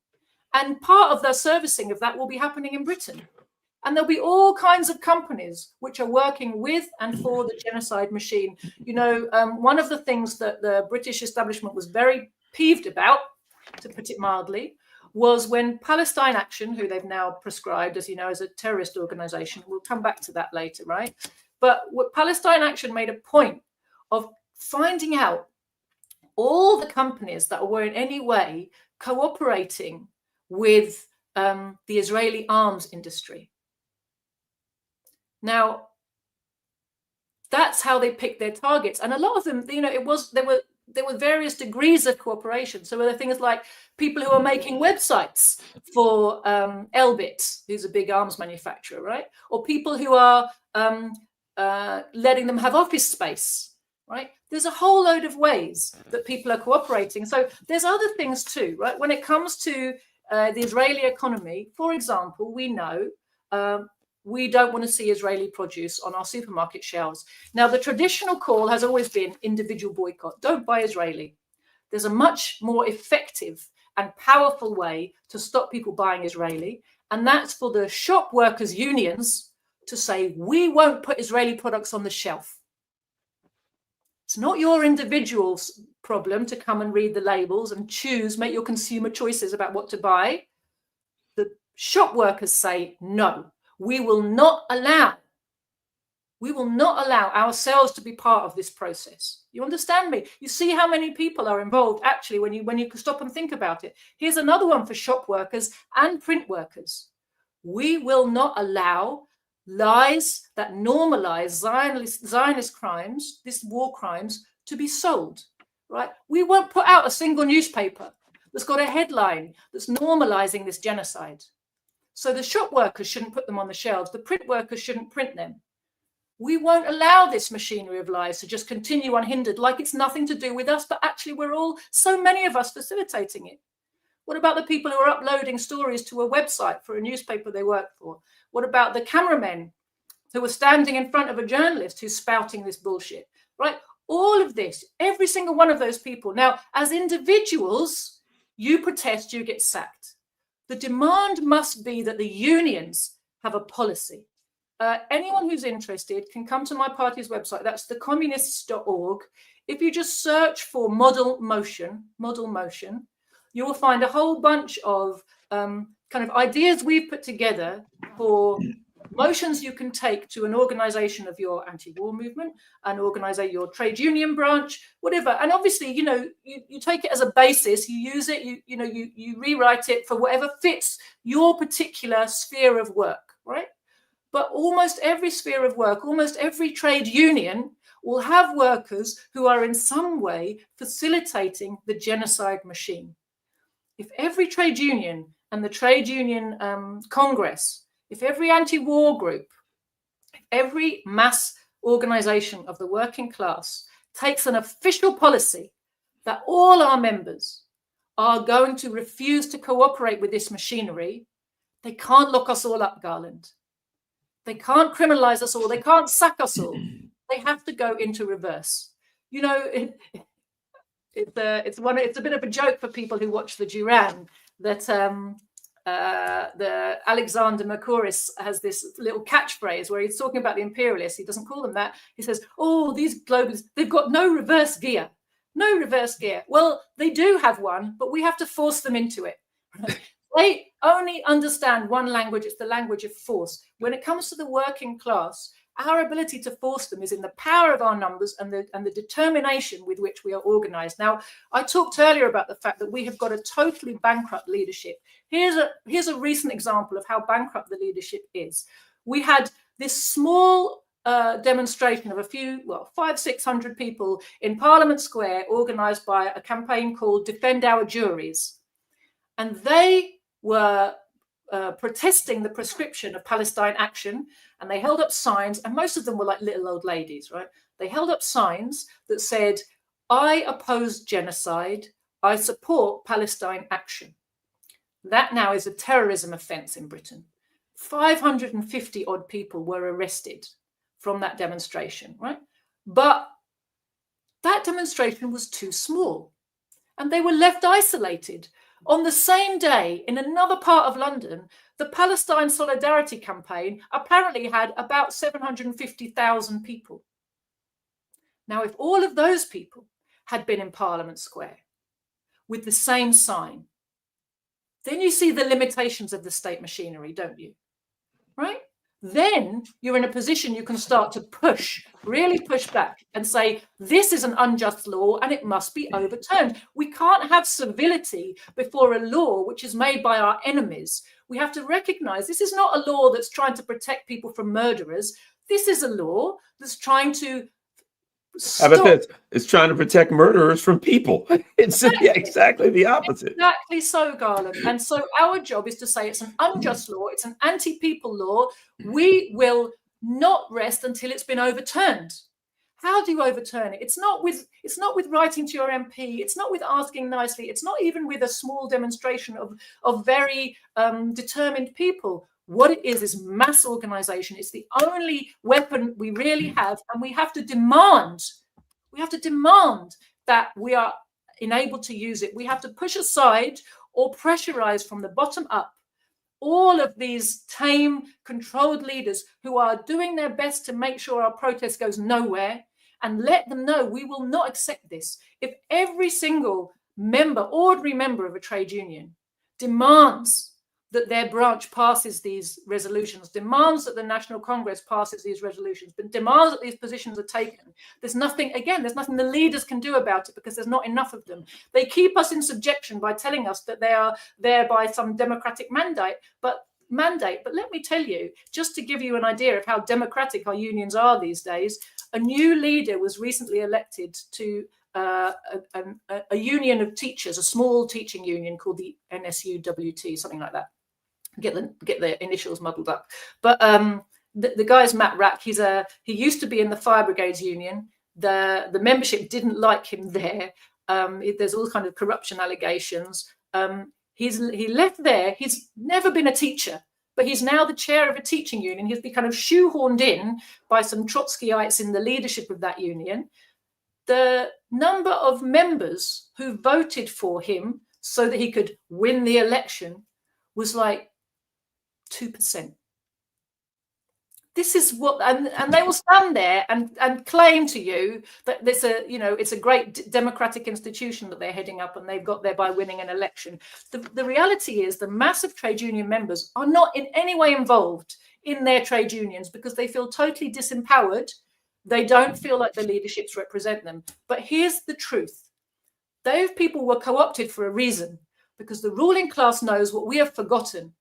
and part of the servicing of that will be happening in Britain. And there'll be all kinds of companies which are working with and for the genocide machine. One of the things that the British establishment was very peeved about, to put it mildly, was when Palestine Action, who they've now prescribed, as as a terrorist organization, we'll come back to that later, right? But Palestine Action made a point of finding out all the companies that were in any way cooperating with the Israeli arms industry. Now, that's how they picked their targets. And a lot of them, there were various degrees of cooperation. So there were things like people who are making websites for Elbit, who's a big arms manufacturer, right? Or people who are letting them have office space, right? There's a whole load of ways that people are cooperating. So there's other things too, right? When it comes to the Israeli economy, for example, we know we don't want to see Israeli produce on our supermarket shelves. Now, the traditional call has always been individual boycott. Don't buy Israeli. There's a much more effective and powerful way to stop people buying Israeli, and that's for the shop workers' unions to say, we won't put Israeli products on the shelf. It's not your individual's problem to come and read the labels and choose, make your consumer choices about what to buy. The shop workers say, no. We will not allow ourselves to be part of this process. You understand me? You see how many people are involved actually when you stop and think about it. Here's another one for shop workers and print workers. We will not allow lies that normalize Zionist crimes, this war crimes, to be sold, right? We won't put out a single newspaper that's got a headline that's normalizing this genocide. So the shop workers shouldn't put them on the shelves. The print workers shouldn't print them. We won't allow this machinery of lies to just continue unhindered, like it's nothing to do with us, but actually we're all, so many of us, facilitating it. What about the people who are uploading stories to a website for a newspaper they work for? What about the cameramen who are standing in front of a journalist who's spouting this bullshit, right? All of this, every single one of those people. Now, as individuals, you protest, you get sacked. The demand must be that the unions have a policy. Anyone who's interested can come to my party's website. That's thecommunists.org. If you just search for model motion, you will find a whole bunch of kind of ideas we've put together for motions you can take to an organization of your anti-war movement, and organize your trade union branch, whatever. And obviously, you take it as a basis, you use it, you rewrite it for whatever fits your particular sphere of work, right? But almost every sphere of work, almost every trade union will have workers who are in some way facilitating the genocide machine. If every trade union and the trade union Congress, if every anti-war group, every mass organization of the working class takes an official policy that all our members are going to refuse to cooperate with this machinery, they can't lock us all up, Garland. They can't criminalize us all. They can't sack us all. They have to go into reverse. It's a bit of a joke for people who watch the Duran that the Alexander Mercouris has this little catchphrase where he's talking about the imperialists. He doesn't call them that. He says, oh, these globalists, they've got no reverse gear. No reverse gear. Well, they do have one, but we have to force them into it. They only understand one language. It's the language of force. When it comes to the working class, our ability to force them is in the power of our numbers and the determination with which we are organized. Now, I talked earlier about the fact that we have got a totally bankrupt leadership. Here's a recent example of how bankrupt the leadership is. We had this small demonstration of 500-600 people in Parliament Square, organized by a campaign called Defend Our Juries. And they were protesting the prescription of Palestine action, and they held up signs, and most of them were like little old ladies, right? They held up signs that said, I oppose genocide, I support Palestine action. That now is a terrorism offence in Britain. 550 odd people were arrested from that demonstration, right? But that demonstration was too small, and they were left isolated. On the same day, in another part of London, the Palestine Solidarity Campaign apparently had about 750,000 people. Now, if all of those people had been in Parliament Square with the same sign, then you see the limitations of the state machinery, don't you? Right? Then you're in a position you can start to really push back and say, this is an unjust law and it must be overturned. We can't have civility before a law which is made by our enemies. We have to recognize this is not a law that's trying to protect people from murderers. This is a law that's trying to stop. How about this? It's trying to protect murderers from people. It's exactly the opposite. Exactly so, Garland. And so our job is to say it's an unjust law, it's an anti-people law. We will not rest until it's been overturned. How do you overturn it? It's not with writing to your MP. It's not with asking nicely. It's not even with a small demonstration of very determined people. What it is mass organization. It's the only weapon we really have, and we have to demand that we are enabled to use it. We have to push aside or pressurize from the bottom up all of these tame, controlled leaders who are doing their best to make sure our protest goes nowhere, and let them know we will not accept this. If every single ordinary member of a trade union demands that their branch passes these resolutions, demands that the National Congress passes these resolutions, but demands that these positions are taken, there's nothing the leaders can do about it, because there's not enough of them. They keep us in subjection by telling us that they are there by some democratic mandate. But let me tell you, just to give you an idea of how democratic our unions are these days, a new leader was recently elected to a union of teachers, a small teaching union called the NSUWT, something like that. Get the initials muddled up, but the guy's Matt Rack. He used to be in the Fire Brigades Union. The membership didn't like him there. There's all kind of corruption allegations. He left there. He's never been a teacher, but he's now the chair of a teaching union. He's been kind of shoehorned in by some Trotskyites in the leadership of that union. The number of members who voted for him so that he could win the election was like 2%. This is what, and they will stand there and claim to you that it's a great democratic institution that they're heading up and they've got there by winning an election. The reality is the massive trade union members are not in any way involved in their trade unions because they feel totally disempowered. They don't feel like the leaderships represent them. But here's the truth. Those people were co-opted for a reason, because the ruling class knows what we have forgotten.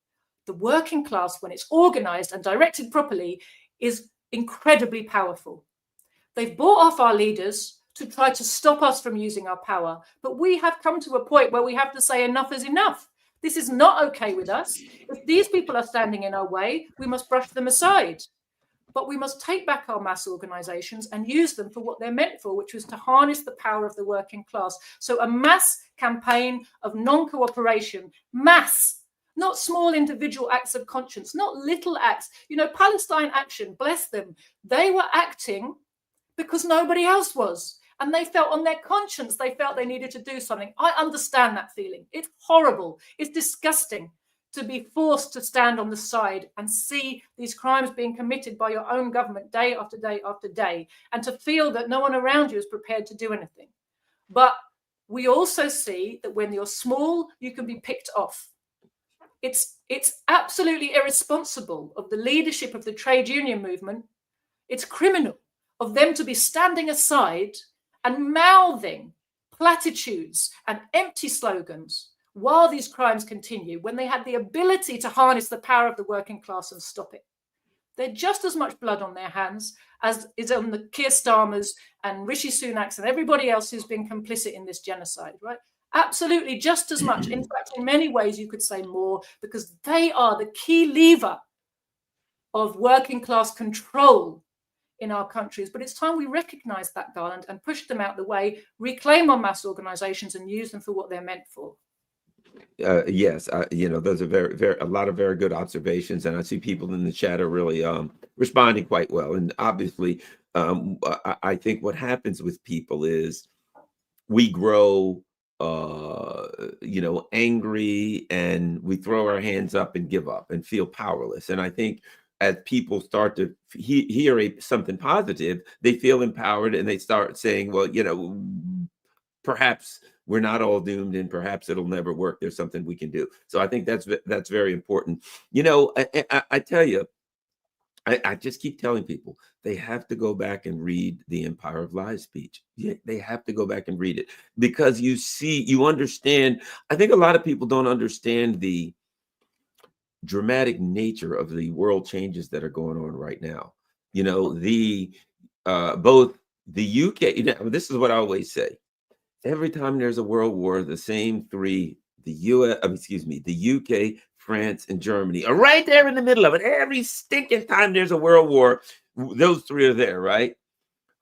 The working class, when it's organized and directed properly, is incredibly powerful. They've bought off our leaders to try to stop us from using our power. But we have come to a point where we have to say enough is enough. This is not okay with us. If these people are standing in our way, we must brush them aside. But we must take back our mass organizations and use them for what they're meant for, which was to harness the power of the working class. So a mass campaign of non-cooperation, mass, not small individual acts of conscience, not little acts. Palestine Action, bless them. They were acting because nobody else was. and they felt on their conscience, they felt they needed to do something. I understand that feeling. It's horrible. It's disgusting to be forced to stand on the side and see these crimes being committed by your own government day after day after day, and to feel that no one around you is prepared to do anything. But we also see that when you're small, you can be picked off. It's absolutely irresponsible of the leadership of the trade union movement. It's criminal of them to be standing aside and mouthing platitudes and empty slogans while these crimes continue, when they had the ability to harness the power of the working class and stop it. There's just as much blood on their hands as is on the Keir Starmers and Rishi Sunaks and everybody else who's been complicit in this genocide, right? Absolutely, just as much. In fact, in many ways, you could say more, because they are the key lever of working class control in our countries. But it's time we recognize that, Garland, and push them out the way, reclaim our mass organizations and use them for what they're meant for. Yes, those are a lot of very good observations, and I see people in the chat are really responding quite well. And obviously, I think what happens with people is we grow, angry, and we throw our hands up and give up and feel powerless. And I think as people start to hear something positive, they feel empowered and they start saying, well, perhaps we're not all doomed, and perhaps it'll never work. There's something we can do. So I think that's very important. I tell you, I just keep telling people they have to go back and read the Empire of Lies speech. Yeah, they have to go back and read it, because you understand. I think a lot of people don't understand the dramatic nature of the world changes that are going on right now. Both the UK. This is what I always say. Every time there's a world war, the same three, the UK, France, and Germany are right there in the middle of it. Every stinking time there's a world war, those three are there, right?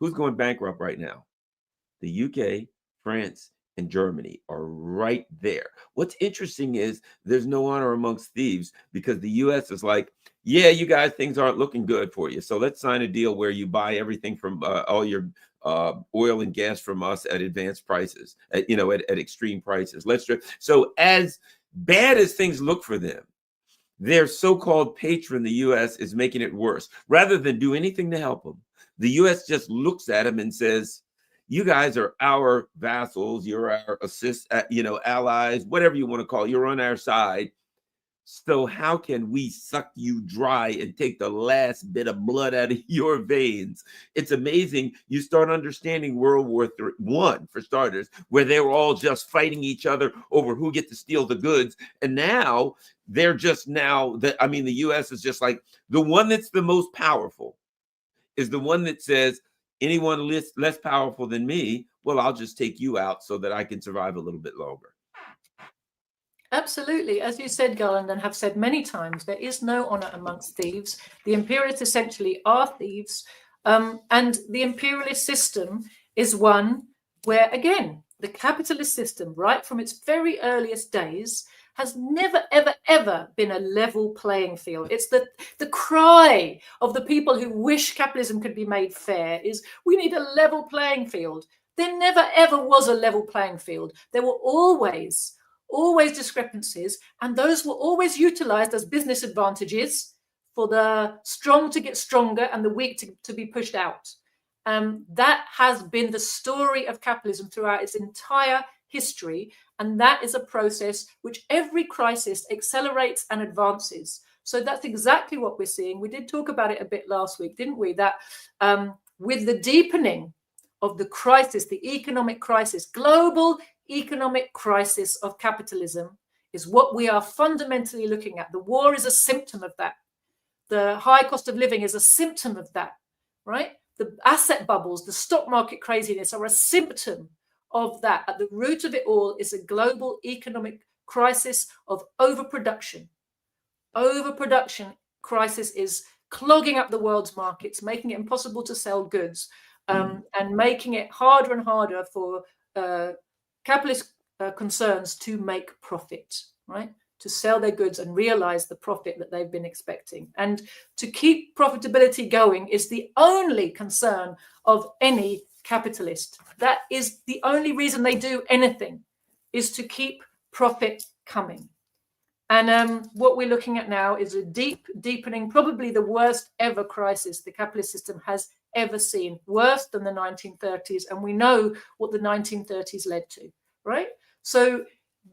Who's going bankrupt right now? The UK, France, and Germany are right there. What's interesting is there's no honor amongst thieves, because the US is like, yeah, you guys, things aren't looking good for you. So let's sign a deal where you buy everything from all your oil and gas from us at advanced prices, at extreme prices. So as bad as things look for them, their so-called patron, the US, is making it worse. Rather than do anything to help them, the US just looks at them and says, you guys are our vassals, you're our allies, whatever you want to call it, you're on our side. So how can we suck you dry and take the last bit of blood out of your veins? It's amazing. You start understanding World War I, for starters, where they were all just fighting each other over who get to steal the goods. And now they're just the US is just like, the one that's the most powerful is the one that says, anyone less powerful than me, well, I'll just take you out so that I can survive a little bit longer. Absolutely. As you said, Garland, and have said many times, there is no honor amongst thieves. The imperialists essentially are thieves. And the imperialist system is one where, again, the capitalist system, right from its very earliest days, has never, ever, ever been a level playing field. It's the cry of the people who wish capitalism could be made fair is, we need a level playing field. There never, ever was a level playing field. There were always discrepancies, and those were always utilized as business advantages for the strong to get stronger and the weak to be pushed out. That has been the story of capitalism throughout its entire history, and that is a process which every crisis accelerates and advances. So that's exactly what we're seeing. We did talk about it a bit last week, didn't we? That with the deepening of the crisis, the economic crisis, global economic crisis of capitalism is what we are fundamentally looking at. The war is a symptom of that. The high cost of living is a symptom of that, right? The asset bubbles, the stock market craziness are a symptom of that. At the root of it all is a global economic crisis of overproduction. Overproduction crisis is clogging up the world's markets, making it impossible to sell goods, and making it harder and harder for capitalist concerns to make profit, right? To sell their goods and realize the profit that they've been expecting. And to keep profitability going is the only concern of any capitalist. That is the only reason they do anything, is to keep profit coming. And what we're looking at now is a deepening, probably the worst ever crisis the capitalist system has ever seen, worse than the 1930s. And we know what the 1930s led to, right? So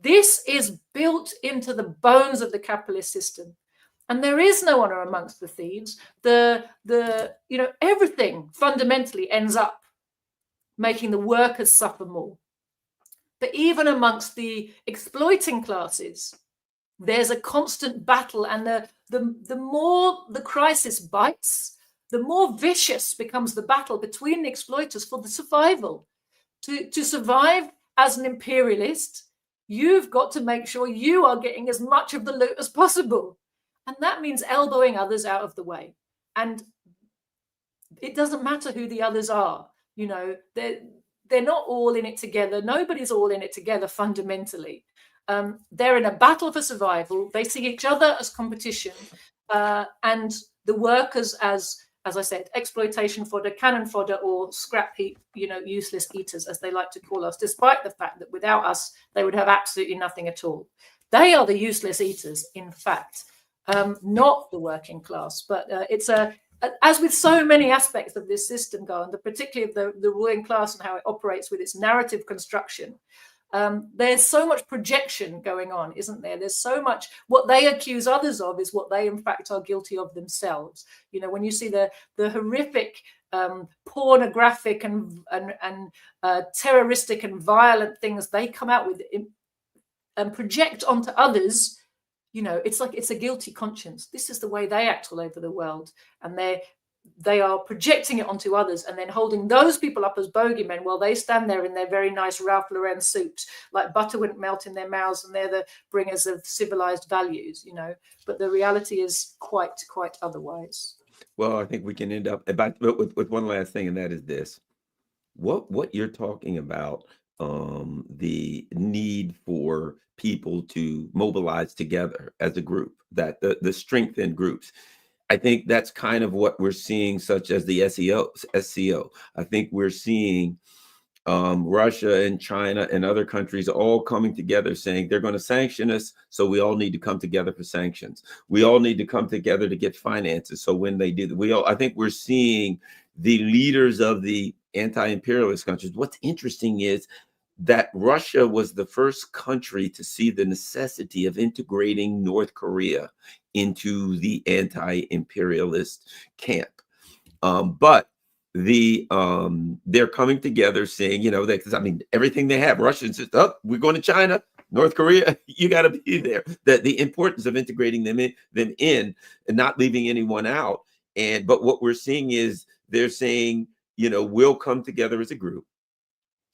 this is built into the bones of the capitalist system. And there is no honor amongst the thieves. Everything fundamentally ends up making the workers suffer more. But even amongst the exploiting classes, there's a constant battle, and the more the crisis bites, the more vicious becomes the battle between the exploiters for the survival. To survive as an imperialist, you've got to make sure you are getting as much of the loot as possible. And that means elbowing others out of the way. And it doesn't matter who the others are. They're not all in it together. Nobody's all in it together fundamentally. They're in a battle for survival. They see each other as competition, and the workers as I said, exploitation fodder, cannon fodder, or scrap heap, useless eaters, as they like to call us, despite the fact that without us, they would have absolutely nothing at all. They are the useless eaters, in fact, not the working class. But it's as with so many aspects of this system, Garland, particularly of the ruling class and how it operates with its narrative construction. There's so much projection going on, isn't there? There's so much, what they accuse others of is what they in fact are guilty of themselves. When you see the horrific, pornographic and terroristic and violent things they come out with and project onto others, it's like it's a guilty conscience. This is the way they act all over the world, and they are projecting it onto others and then holding those people up as bogeymen while they stand there in their very nice Ralph Lauren suit, like butter wouldn't melt in their mouths, and they're the bringers of civilized values, But the reality is quite otherwise. Well, I think we can end up with one last thing, and that is this. What you're talking about, the need for people to mobilize together as a group, that the strength in groups. I think that's kind of what we're seeing, such as the SCO. I think we're seeing Russia and China and other countries all coming together saying they're going to sanction us, so we all need to come together for sanctions. We all need to come together to get finances. So when they do, I think we're seeing the leaders of the anti-imperialist countries. What's interesting is that Russia was the first country to see the necessity of integrating North Korea into the anti-imperialist camp. But they're coming together saying, everything they have, Russians just, we're going to China, North Korea, you got to be there. The importance of integrating them in and not leaving anyone out. But what we're seeing is they're saying, we'll come together as a group.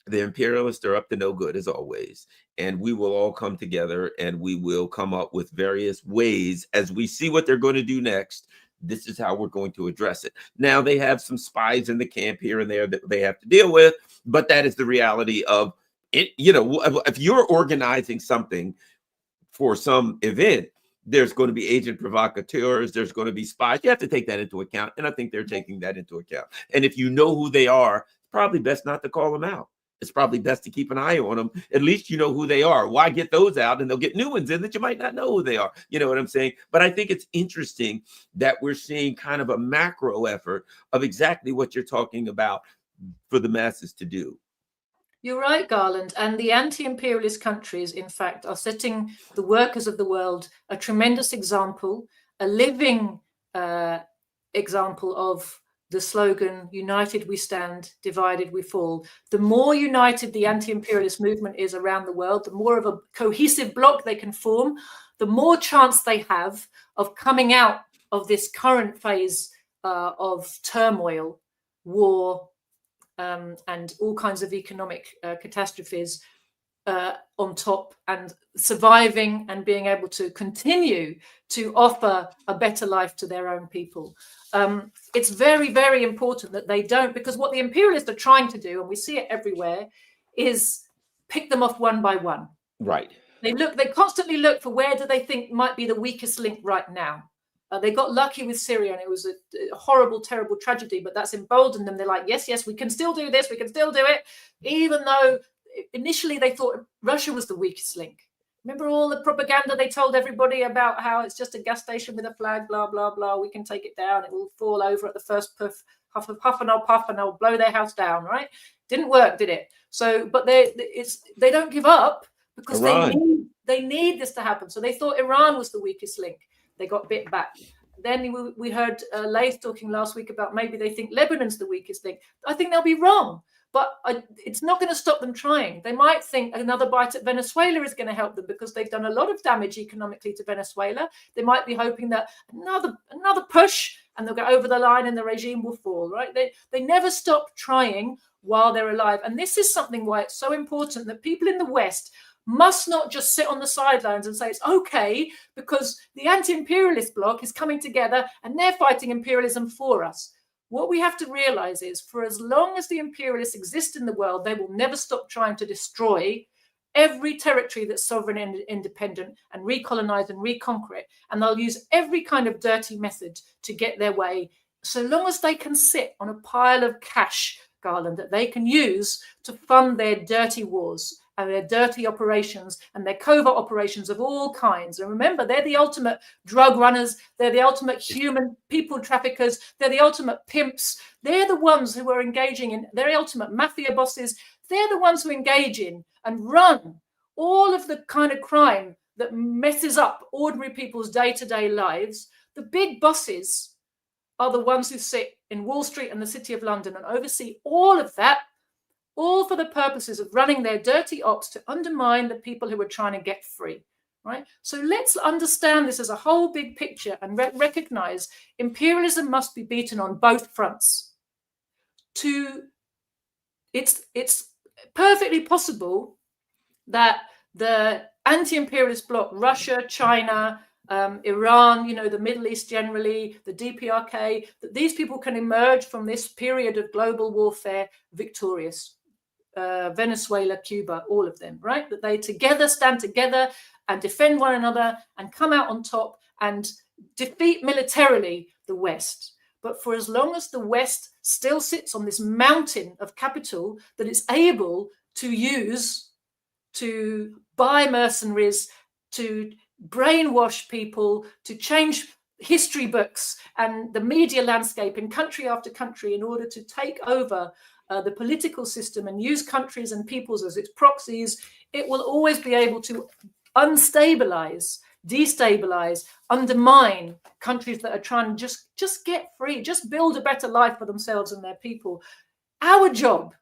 The imperialists are up to no good, as always, and we will all come together and we will come up with various ways as we see what they're going to do next. This is how we're going to address it. Now, they have some spies in the camp here and there that they have to deal with, but that is the reality of it. If you're organizing something for some event, there's going to be agent provocateurs, there's going to be spies. You have to take that into account, and I think they're taking that into account. And if you know who they are, it's probably best not to call them out. It's probably best to keep an eye on them. At least you know who they are. Why get those out and they'll get new ones in that you might not know who they are? You know what I'm saying? But I think it's interesting that we're seeing kind of a macro effort of exactly what you're talking about for the masses to do. You're right, Garland. And the anti-imperialist countries, in fact, are setting the workers of the world a tremendous example, a living example of the slogan, united we stand, divided we fall. The more united the anti-imperialist movement is around the world, the more of a cohesive bloc they can form, the more chance they have of coming out of this current phase of turmoil, war, and all kinds of economic catastrophes on top, and surviving and being able to continue to offer a better life to their own people. It's very, very important that they don't, because what the imperialists are trying to do, and we see it everywhere, is pick them off one by one. Right. They constantly look for where do they think might be the weakest link right now. They got lucky with Syria, and it was a horrible, terrible tragedy, but that's emboldened them. They're like, yes, yes, we can still do this. We can still do it, even though initially they thought Russia was the weakest link. Remember all the propaganda they told everybody about how it's just a gas station with a flag, blah, blah, blah. We can take it down. It will fall over at the first puff, huff and I'll puff, and they'll blow their house down, right? Didn't work, did it? So, but they don't give up, because they need this to happen. So they thought Iran was the weakest link. They got bit back. Then we heard Laith talking last week about maybe they think Lebanon's the weakest link. I think they'll be wrong. But it's not going to stop them trying. They might think another bite at Venezuela is going to help them, because they've done a lot of damage economically to Venezuela. They might be hoping that another push and they'll go over the line and the regime will fall, right? They never stop trying while they're alive. And this is something why it's so important that people in the West must not just sit on the sidelines and say it's okay because the anti-imperialist bloc is coming together and they're fighting imperialism for us. What we have to realize is, for as long as the imperialists exist in the world, they will never stop trying to destroy every territory that's sovereign and independent, and recolonize and reconquer it. And they'll use every kind of dirty method to get their way, so long as they can sit on a pile of cash, Garland, that they can use to fund their dirty wars and their dirty operations and their covert operations of all kinds. And remember, they're the ultimate drug runners. They're the ultimate human people traffickers. They're the ultimate pimps. They're the ones who are engaging in, they're ultimate mafia bosses. They're the ones who engage in and run all of the kind of crime that messes up ordinary people's day-to-day lives. The big bosses are the ones who sit in Wall Street and the City of London and oversee all of that, all for the purposes of running their dirty ops to undermine the people who are trying to get free, right? So let's understand this as a whole big picture and recognize imperialism must be beaten on both fronts. It's perfectly possible that the anti-imperialist bloc, Russia, China, Iran, the Middle East generally, the DPRK, that these people can emerge from this period of global warfare victorious. Venezuela, Cuba, all of them, right? That they together stand together and defend one another and come out on top and defeat militarily the West. But for as long as the West still sits on this mountain of capital that it's able to use to buy mercenaries, to brainwash people, to change history books and the media landscape in country after country in order to take over the political system and use countries and peoples as its proxies, it will always be able to unstabilize, destabilize, undermine countries that are trying to just get free, just build a better life for themselves and their people. Our job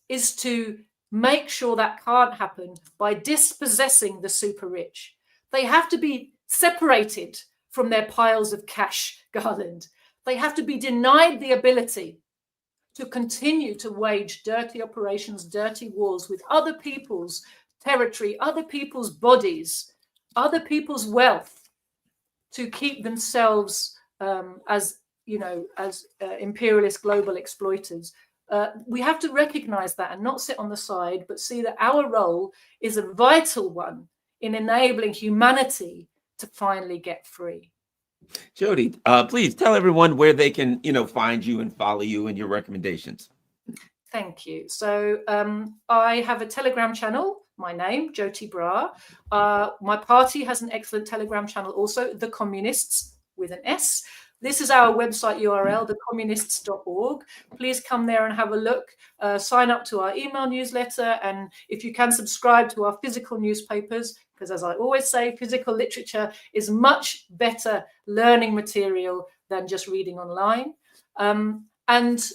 is to make sure that can't happen by dispossessing the super rich. They have to be separated from their piles of cash, Garland. They have to be denied the ability to continue to wage dirty operations, dirty wars with other people's territory, other people's bodies, other people's wealth, to keep themselves as imperialist global exploiters. We have to recognize that and not sit on the side, but see that our role is a vital one in enabling humanity to finally get free. Joti, please tell everyone where they can, find you and follow you and your recommendations. Thank you. So I have a Telegram channel, my name, Joti Brar. My party has an excellent Telegram channel also, The Communists with an S. This is our website URL, thecommunists.org. Please come there and have a look. Sign up to our email newsletter. And if you can, subscribe to our physical newspapers, because as I always say, physical literature is much better learning material than just reading online. And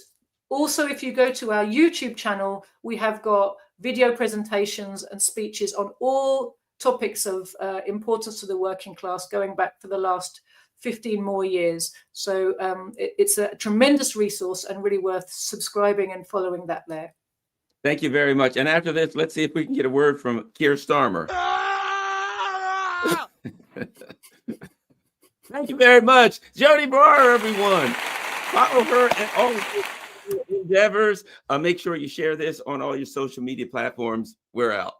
also, if you go to our YouTube channel, we have got video presentations and speeches on all topics of importance to the working class, going back for the last 15 more years. So it's a tremendous resource and really worth subscribing and following that there. Thank you very much. And after this, let's see if we can get a word from Keir Starmer. Thank you very much. Joti Brar, everyone. Follow her and all her endeavors. Make sure you share this on all your social media platforms. We're out.